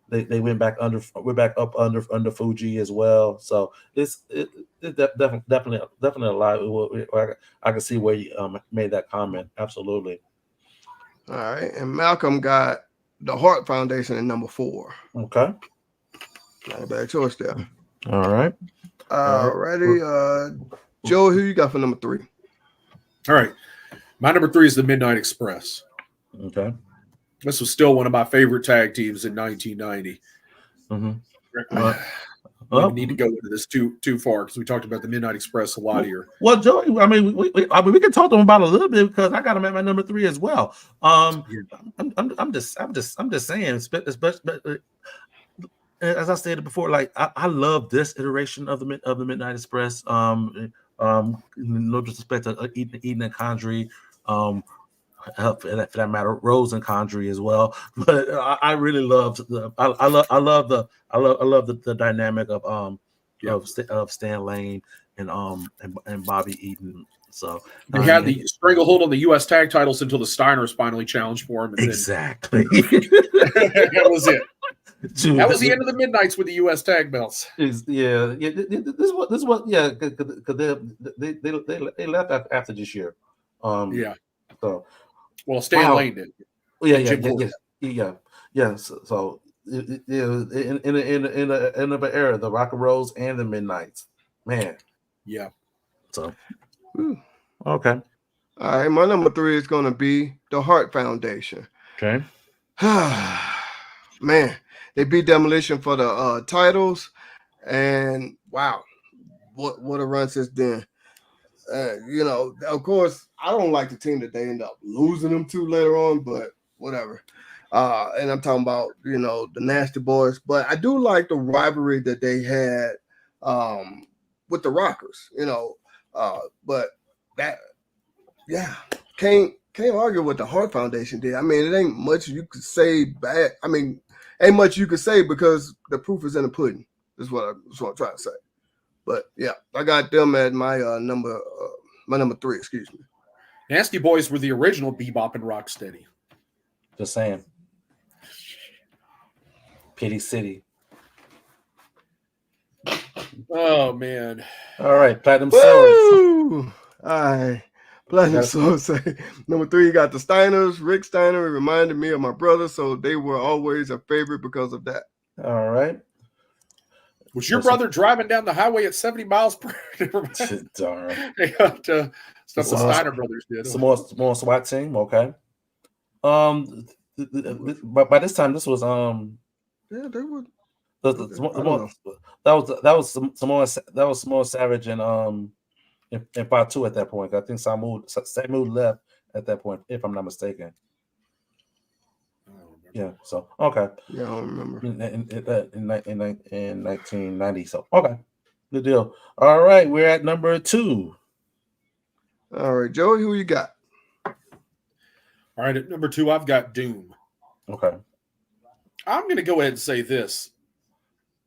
Speaker 4: they went back up under Fuji as well. So it's definitely a lot. I can see where you made that comment. Absolutely.
Speaker 2: All right, and Malcolm got the Hart Foundation in number 4.
Speaker 4: Okay,
Speaker 2: not a bad choice there.
Speaker 4: All right.
Speaker 2: Alrighty, Joe, who you got for number 3?
Speaker 3: All right, my number 3 is the Midnight Express.
Speaker 4: Okay.
Speaker 3: This was still one of my favorite tag teams in 1990. We need to go into this too far because we talked about the Midnight Express a lot here.
Speaker 1: Well, Joey, I mean, we can talk to him about it a little bit because I got him at my number 3 as well. I'm just saying, especially as I stated before, like I love this iteration of the Midnight Express. No disrespect to Eden and Condrey. For that matter, Rose and Condrey as well, but I really loved I love the dynamic of Stan Lane and Bobby Eaton. So
Speaker 3: they had the stranglehold on the U.S. tag titles until the Steiners finally challenged for him. And
Speaker 1: exactly,
Speaker 3: that was it. Dude, that was the end of the Midnights with the U.S. tag belts.
Speaker 4: This is what because they left after this year. So.
Speaker 3: Well, Stan Lane did.
Speaker 4: Yeah. So in the era, the Rock and Rolls and the Midnights, man.
Speaker 3: Yeah.
Speaker 4: So, okay.
Speaker 2: All right, my number 3 is going to be the Hart Foundation.
Speaker 4: Okay.
Speaker 2: Man, they beat Demolition for the titles, and wow, what a run since then. Of course, I don't like the team that they end up losing them to later on, but whatever. And I'm talking about, the Nasty Boys, but I do like the rivalry that they had with the Rockers, but that, yeah, can't can't argue what the Hart Foundation did. I mean, it ain't much you could say bad. I mean, ain't much you could say because the proof is in the pudding. That's what I'm trying to say. But yeah, I got them at my number 3. Excuse me.
Speaker 3: Nasty Boys were the original Bebop and Rocksteady.
Speaker 4: Just saying. Pity City.
Speaker 3: Oh man!
Speaker 4: All right, Platinum Swords.
Speaker 2: All right, Platinum Swords. Say number 3. You got the Steiners. Rick Steiner. It reminded me of my brother, so they were always a favorite because of that.
Speaker 4: All right.
Speaker 3: Was your brother driving down the highway at 70 miles per hour?
Speaker 4: Darn.
Speaker 3: Stuff the Steiner brothers did.
Speaker 4: Some more SWAT team. Okay. But by this time, this was
Speaker 2: Yeah, they would.
Speaker 4: That was Samoa Savage and in part 2 at that point. I think Samu left at that point, if I'm not mistaken. Yeah. So okay.
Speaker 2: Yeah, I don't remember.
Speaker 4: In 1990. So okay, good deal. All right, we're at number 2.
Speaker 2: All right, Joey, who you got?
Speaker 3: All right, at number 2, I've got Doom.
Speaker 4: Okay.
Speaker 3: I'm going to go ahead and say this.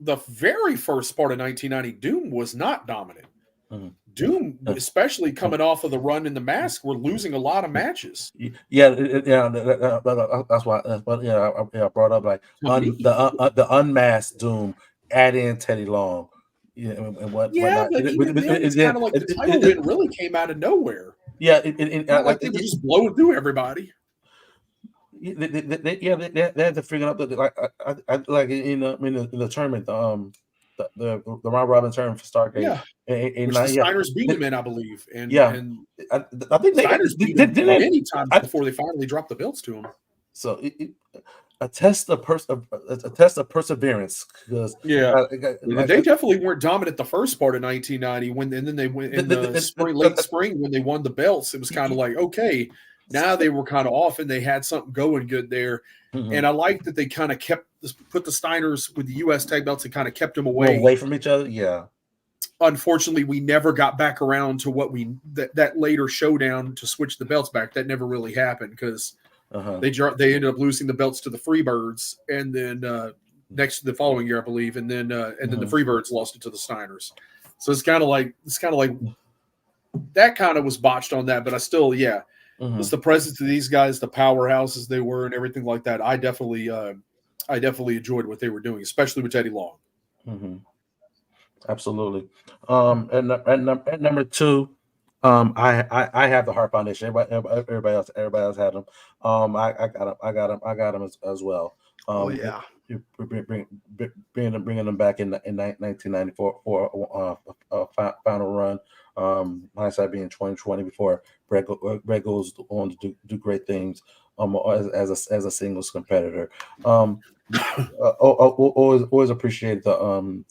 Speaker 3: The very first part of 1990, Doom was not dominant.
Speaker 4: Mm-hmm.
Speaker 3: Doom, especially coming off of the run in the Mask, were losing a lot of matches.
Speaker 4: Yeah. That's why. I brought up like the unmasked Doom, add in Teddy Long. Yeah, and what?
Speaker 3: Yeah, but it's kind of like the title win really came out of nowhere.
Speaker 4: Yeah,
Speaker 3: like they were just blowing through everybody.
Speaker 4: They had to figure out that like in the tournament, the round robin tournament for Stargate.
Speaker 3: Yeah, which the Steiners beat them in, I believe. And
Speaker 4: I think
Speaker 3: Steiners beat them many times before they finally dropped the belts to them.
Speaker 4: So a test of perseverance, because
Speaker 3: they definitely weren't dominant the first part of 1990 and then they went in late spring when they won the belts. It was kind of like, okay, now they were kind of off and they had something going good there. Mm-hmm. And I like that they kind of put the Steiners with the U.S. tag belts and kind of kept them away
Speaker 4: from each other. Yeah.
Speaker 3: Unfortunately, we never got back around to what that later showdown to switch the belts back. That never really happened because they ended up losing the belts to the Freebirds, and then the following year, I believe, and then the Freebirds lost it to the Steiners. So it's kind of like that kind of was botched on that, but I still it's the presence of these guys, the powerhouses they were, and everything like that. I definitely enjoyed what they were doing, especially with Teddy Long.
Speaker 4: Mm-hmm. Absolutely. At number 2, I have the Hart Foundation. Everybody else had them. I got them as well. Bringing them back in 1994 for a final run. Hindsight being 2020 before Brett goes on to do great things as a singles competitor. Always appreciate the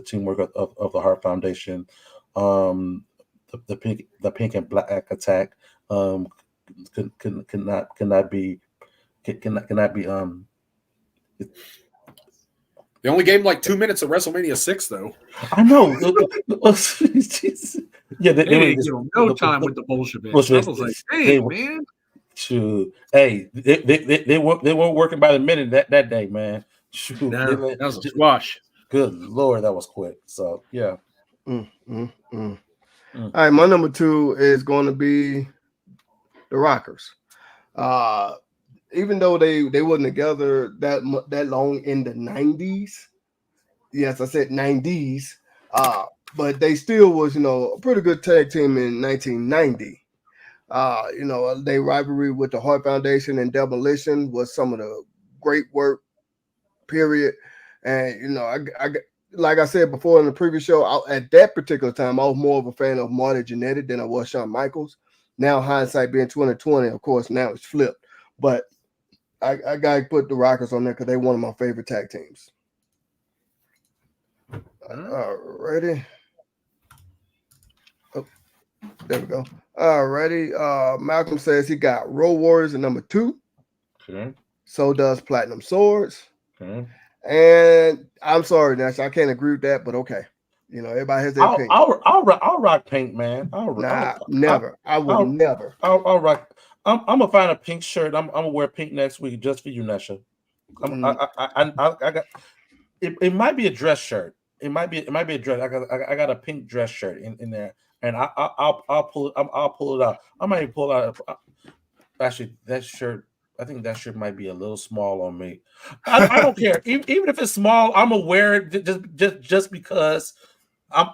Speaker 4: teamwork of the Hart Foundation. The pink and black attack cannot be.
Speaker 3: They only gave him like 2 minutes at WrestleMania 6, though.
Speaker 4: I know.
Speaker 3: They didn't give him no time with the Bolsheviks. I was like, hey, man.
Speaker 4: Shoot. Hey, they weren't working by the minute that day, man. Shoot.
Speaker 3: That was a squash.
Speaker 4: Good Lord, that was quick. So, yeah.
Speaker 2: All right, my number 2 is going to be the Rockers. Even though they wasn't together that long in the 90s, yes, I said 90s, but they still was, a pretty good tag team in 1990. Their rivalry with the Hart Foundation and Demolition was some of the great work, period. And, I like I said before in the previous show, at that particular time, I was more of a fan of Marty Jannetty than I was Shawn Michaels. Now, hindsight being 2020, of course, now it's flipped. But I got to put the Rockers on there because they're one of my favorite tag teams. Alrighty. Oh, there we go. Alrighty. Malcolm says he got Road Warriors at number 2.
Speaker 4: Okay.
Speaker 2: So does Platinum Swords.
Speaker 4: Okay.
Speaker 2: And I'm sorry, Nash, I can't agree with that, but okay. You know, everybody has their pink.
Speaker 1: I'll rock pink, man.
Speaker 2: Never. I will never.
Speaker 1: I'll rock. I'm gonna find a pink shirt. I'm gonna wear pink next week just for you, Nesha. I got. It might be a dress shirt. It might be a dress. I got a pink dress shirt in there, and I'll pull it out. I might pull out. Actually, that shirt. I think that shirt might be a little small on me. I don't care. Even if it's small, I'm gonna wear it just because. I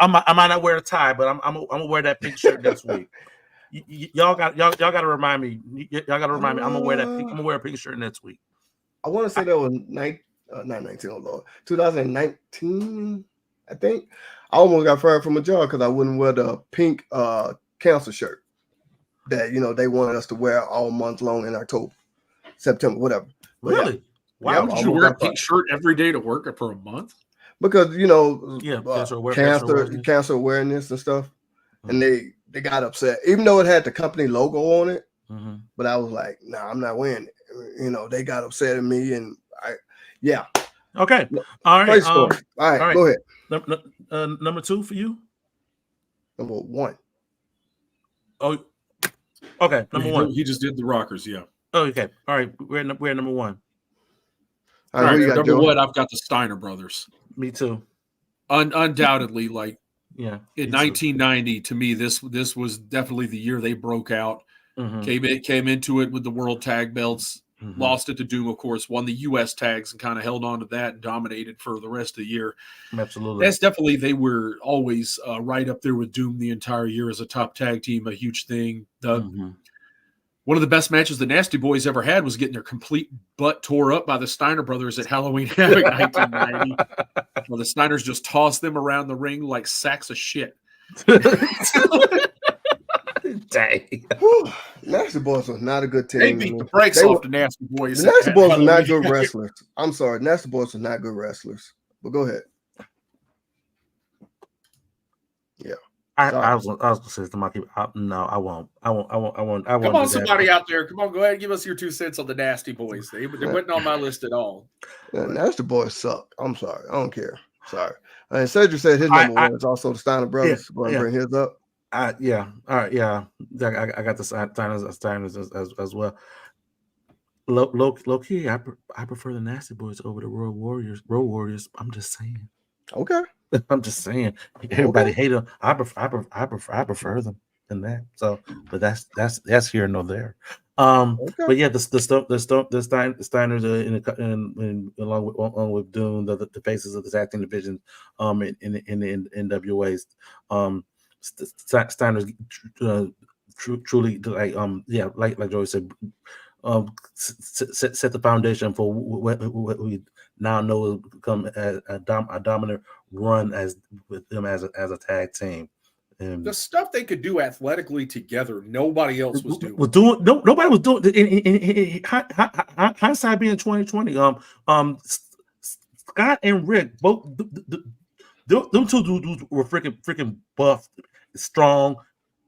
Speaker 1: might not wear a tie, but I'm gonna wear that pink shirt next week. Y'all got to remind me. Y'all got to remind me. I'm gonna wear that. I'm gonna wear a pink shirt next week.
Speaker 2: I want to say that was not 19. Oh Lord, 2019. I think I almost got fired from a job because I wouldn't wear the pink council shirt that they wanted us to wear all month long in October, September, whatever. But
Speaker 1: really?
Speaker 2: Yeah.
Speaker 3: Wow. Did you wear a pink shirt every day to work for a month?
Speaker 2: Because cancer awareness and stuff, and they got upset, even though it had the company logo on it.
Speaker 1: Mm-hmm.
Speaker 2: But I was like, nah, I'm not wearing it. They got upset at me, and
Speaker 1: Okay. All right.
Speaker 2: All right. Go ahead.
Speaker 1: Number 2 for you.
Speaker 2: Number 1.
Speaker 1: Oh, okay. Number 1.
Speaker 3: He just did the Rockers. Yeah.
Speaker 1: Oh, okay. All right. We're at number 1.
Speaker 2: All right.
Speaker 3: Number 1, I've got the Steiner brothers.
Speaker 1: Me too.
Speaker 3: Undoubtedly, like
Speaker 1: in
Speaker 3: 1990, to me, this was definitely the year they broke out.
Speaker 1: Mm-hmm.
Speaker 3: Came into it with the world tag belts.
Speaker 1: Mm-hmm.
Speaker 3: Lost it to Doom, of course. Won the U.S. tags and kind of held on to that and dominated for the rest of the year.
Speaker 1: Absolutely.
Speaker 3: That's definitely, they were always right up there with Doom the entire year as a top tag team, a huge thing. One of the best matches the Nasty Boys ever had was getting their complete butt tore up by the Steiner brothers at Halloween Havoc 1990. Well, the Steiners just tossed them around the ring like sacks of shit.
Speaker 1: Dang.
Speaker 2: Nasty Boys was not a good team.
Speaker 3: They beat the brakes off the Nasty Boys.
Speaker 2: The Nasty Boys were not good wrestlers. I'm sorry. Nasty Boys were not good wrestlers. But go ahead. Yeah.
Speaker 1: I was gonna say to Mikey, no, I won't. I won't.
Speaker 3: Come on, somebody out there. Come on, go ahead and give us your 2 cents on the Nasty Boys. They weren't on my list at all.
Speaker 2: Yeah, Nasty Boys suck. I'm sorry. I don't care. Sorry. And Cedric said his number 1 is also the Steiner brothers. Go ahead and bring his up.
Speaker 1: Yeah. All right. Yeah. I got the Steiners as well. Low key, I prefer the Nasty Boys over the Road Warriors. I'm just saying.
Speaker 2: Okay.
Speaker 1: I'm just saying. Everybody hate them. I prefer them than that. So, but that's here nor there.
Speaker 2: Okay.
Speaker 1: But yeah, the Steiners along with Doom, the faces of the tag team division, in the NWAs, Steiners truly like Joey said, set the foundation for what we now know will become a dominant run with them as a tag team. And
Speaker 3: the stuff they could do athletically together, nobody else was doing.
Speaker 1: Nobody was doing. In hindsight being 2020, Scott and Rick both them two dudes were freaking buff, strong,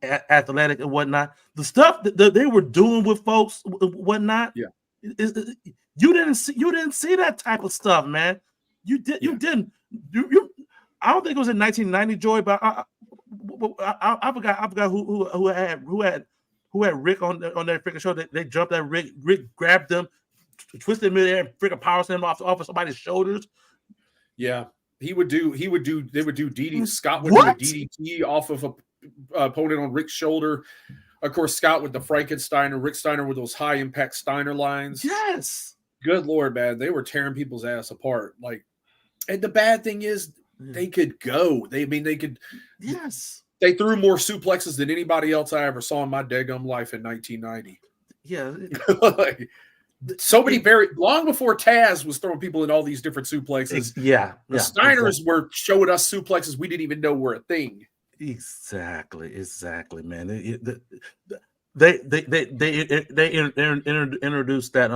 Speaker 1: athletic, and whatnot. The stuff that they were doing with folks, whatnot.
Speaker 3: Yeah,
Speaker 1: you didn't see that type of stuff, man. You didn't. I don't think it was in 1990, Joy, but I forgot who had Rick on their freaking show. They jumped at Rick. Rick grabbed them, twisted him in there, and freaking power slammed off of somebody's shoulders.
Speaker 3: Yeah, they would do DDT. Scott would do a DDT off of a opponent on Rick's shoulder. Of course, Scott with the Frankensteiner, Rick Steiner with those high impact Steiner lines.
Speaker 1: Yes.
Speaker 3: Good Lord, man. They were tearing people's ass apart. And the bad thing is they could go. They could.
Speaker 1: Yes.
Speaker 3: They threw more suplexes than anybody else I ever saw in my daggum life in 1990.
Speaker 1: Yeah.
Speaker 3: So many long before Taz was throwing people in all these different suplexes. The Steiners were showing us suplexes we didn't even know were a thing.
Speaker 1: Exactly, man. They introduced that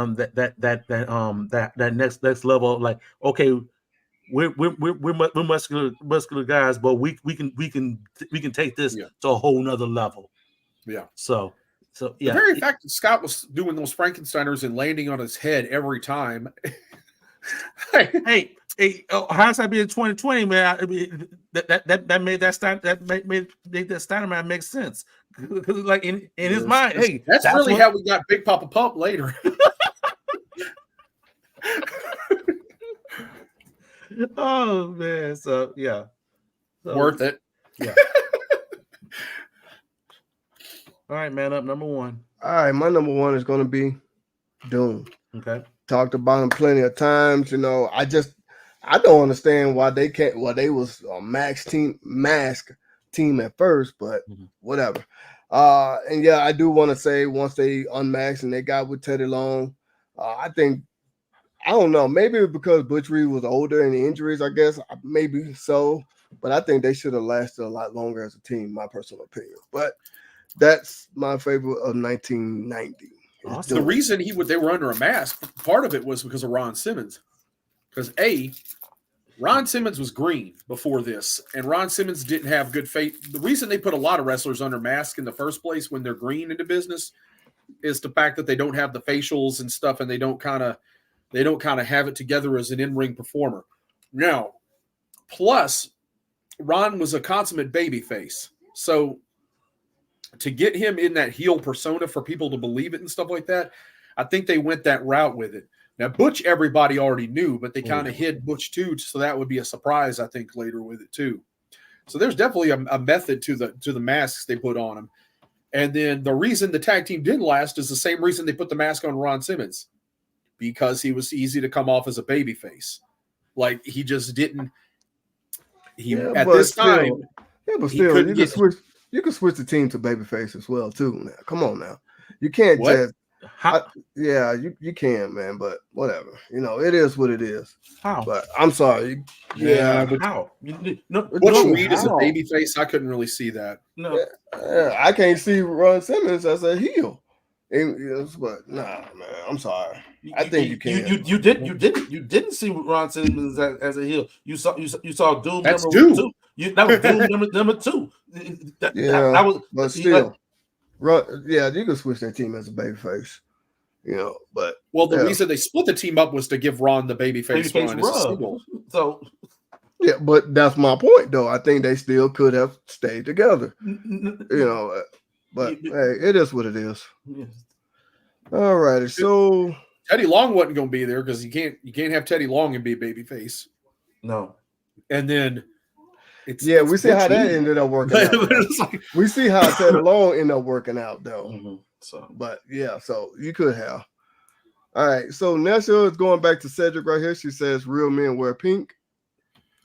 Speaker 1: next level. Like, okay, we're muscular guys, but we can take this to a whole nother level.
Speaker 3: Yeah.
Speaker 1: So yeah.
Speaker 3: The very fact that Scott was doing those Frankensteiners and landing on his head every time.
Speaker 1: Hey, Hey, hindsight being 2020, man, that made that Steiner man make sense. Because like in his mind, hey,
Speaker 3: that's really how we got Big Papa Pump later.
Speaker 1: Oh man, so yeah,
Speaker 3: worth it.
Speaker 1: Yeah. All right, man. Up number one.
Speaker 2: All right, my number one is going to be Doom.
Speaker 1: Okay.
Speaker 2: Talked about him plenty of times. I don't understand why they can't. Well, they was a mask team at first, but whatever. And yeah, I do want to say once they unmasked and they got with Teddy Long, I don't know, maybe because Butch Reed was older and the injuries, I guess, maybe so. But I think they should have lasted a lot longer as a team, my personal opinion. But that's my favorite of 1990.
Speaker 3: Awesome. The reason they were under a mask, part of it was because of Ron Simmons. Because Ron Simmons was green before this, and Ron Simmons didn't have good faith. The reason they put a lot of wrestlers under mask in the first place when they're green into business is the fact that they don't have the facials and stuff, and they don't kind of have it together as an in-ring performer. Now, plus, Ron was a consummate babyface, so to get him in that heel persona for people to believe it and stuff like that, I think they went that route with it. Now, Butch, everybody already knew, but they kind of hid Butch too, so that would be a surprise, I think, later with it too. So there's definitely a method to the masks they put on him. And then the reason the tag team didn't last is the same reason they put the mask on Ron Simmons, because he was easy to come off as a babyface. Like, he just didn't. At this time,
Speaker 2: but still, you can switch the team to babyface as well too. Now, come on now, you can't just. You can, man, but whatever. It is what it is.
Speaker 1: How?
Speaker 2: But I'm sorry.
Speaker 1: How?
Speaker 3: Butch Reed is a babyface. I couldn't really see that.
Speaker 1: No,
Speaker 2: I can't see Ron Simmons as a heel. But nah, man, I'm sorry. I think you can.
Speaker 1: You didn't see Ron Simmons as a heel. You saw Doom.
Speaker 3: That's
Speaker 1: number
Speaker 3: Doom.
Speaker 1: 2. That was Doom number 2.
Speaker 2: That was, but still. You can switch that team as a babyface, but
Speaker 3: the reason they split the team up was to give Ron the babyface run.
Speaker 1: So
Speaker 2: but that's my point, though. I think they still could have stayed together, But hey, it is what it is.
Speaker 1: Yes.
Speaker 2: All righty, so
Speaker 3: Teddy Long wasn't going to be there because you can't have Teddy Long and be a babyface.
Speaker 1: No,
Speaker 3: and then.
Speaker 2: We see how that ended up working out. We see how Teddy Long ended up working out, though.
Speaker 1: Mm-hmm.
Speaker 2: So you could have. All right, so Nesha is going back to Cedric right here. She says real men wear pink.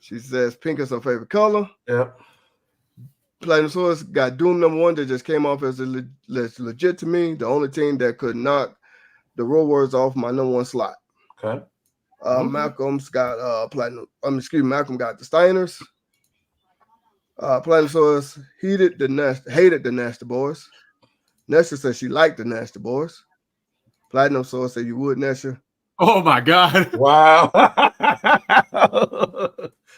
Speaker 2: She says pink is her favorite color.
Speaker 1: Yep.
Speaker 2: Platinum Source got Doom number 1 that just came off as legit to me. The only team that could knock the Road Warriors off my number 1 slot.
Speaker 1: Okay.
Speaker 2: Malcolm's got Malcolm got the Steiners. Platinum Source hated the Nasty Boys. Nesha said she liked the Nasty Boys. Platinum Source said you would, Nesha.
Speaker 3: Oh my God!
Speaker 1: Wow.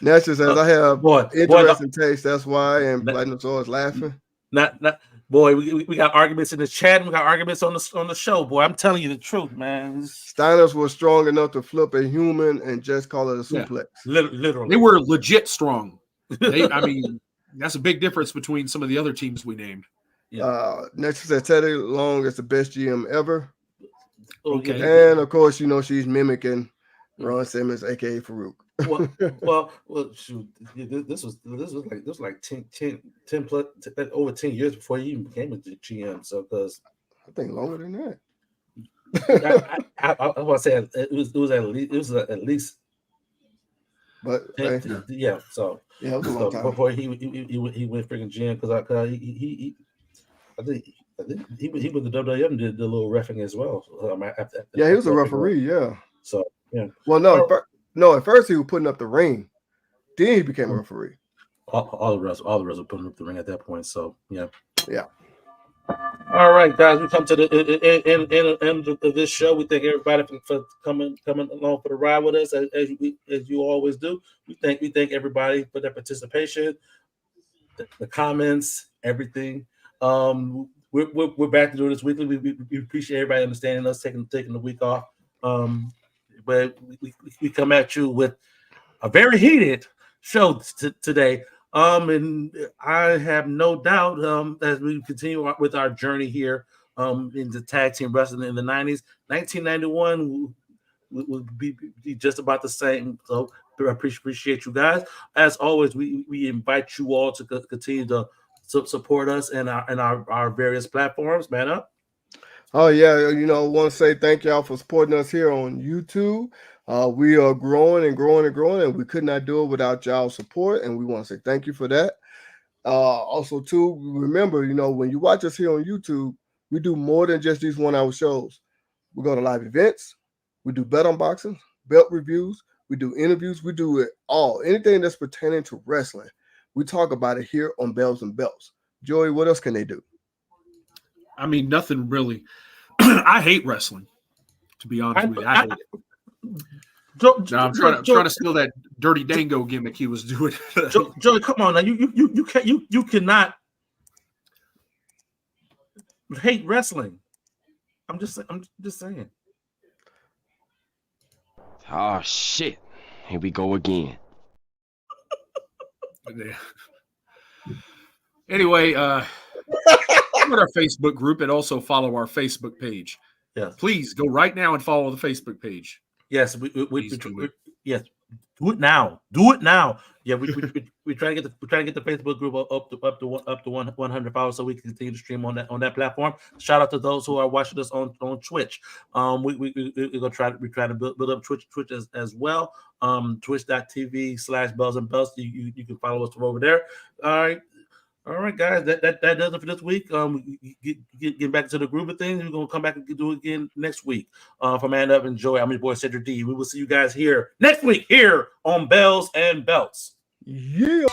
Speaker 2: Nesha says I have interesting taste. That's why, and Platinum Source laughing.
Speaker 1: Boy, we got arguments in the chat. We got arguments on the show. Boy, I'm telling you the truth, man.
Speaker 2: Steiners were strong enough to flip a human and just call it a suplex.
Speaker 1: Literally,
Speaker 3: they were legit strong. That's a big difference between some of the other teams we named.
Speaker 2: Yeah. Next said Teddy Long is the best GM ever.
Speaker 1: Okay.
Speaker 2: And of course, she's mimicking Ron Simmons, aka Farouk.
Speaker 1: well, shoot. This was like 10 plus over 10 years before he even became a GM. So, because
Speaker 2: I think longer than that.
Speaker 1: I want to say it was at least.
Speaker 2: But
Speaker 1: so
Speaker 2: it was a long time
Speaker 1: before he went freaking GM, because I think he went to WWF and did the little reffing as well.
Speaker 2: He was a referee. Yeah.
Speaker 1: So yeah.
Speaker 2: Well, no. At first he was putting up the ring. Then he became a referee.
Speaker 1: All the rest were putting up the ring at that point. So yeah.
Speaker 2: Yeah.
Speaker 1: All right, guys, we come to the end of this show. We thank everybody for coming along for the ride with us, as you always do. We thank everybody for their participation, the comments, everything. We're back to do this weekly. We appreciate everybody understanding us taking the week off. But we come at you with a very heated show today. And I have no doubt as we continue with our journey here into tag team wrestling in the 90s, 1991 will be just about the same. So I appreciate you guys. As always, we invite you all to continue to support us and our various platforms. Man up.
Speaker 2: Oh yeah, I want to say thank y'all for supporting us here on YouTube. We are growing and growing and growing, and we could not do it without y'all support, and we want to say thank you for that. Also, too, remember, when you watch us here on YouTube, we do more than just these 1 hour shows. We go to live events, we do belt unboxings, belt reviews, we do interviews, we do it all. Anything that's pertaining to wrestling, we talk about it here on Bells and Belts. Joey, what else can they do?
Speaker 3: I mean, nothing really. I hate wrestling, to be honest with you. I hate it. I'm trying to steal that Dirty Dango gimmick he was doing.
Speaker 1: Joey, come on now. You cannot hate wrestling. I'm just saying.
Speaker 5: Oh shit. Here we go again.
Speaker 3: Anyway, our Facebook group and also follow our Facebook page.
Speaker 1: Yes.
Speaker 3: Please go right now and follow the Facebook page.
Speaker 1: Yes, yes. Do it now. Do it now. Yeah, we try to get the Facebook group up to 100 followers so we can continue to stream on that platform. Shout out to those who are watching us on Twitch. We're gonna try to build up Twitch as well. Twitch.tv/Bells and Belts. You can follow us from over there. All right, guys. That does it for this week. Get back to the groove of things. We're gonna come back and do it again next week. For Man Up and Joy, I'm your boy Cedric D. We will see you guys here next week here on Bells and Belts.
Speaker 2: Yeah.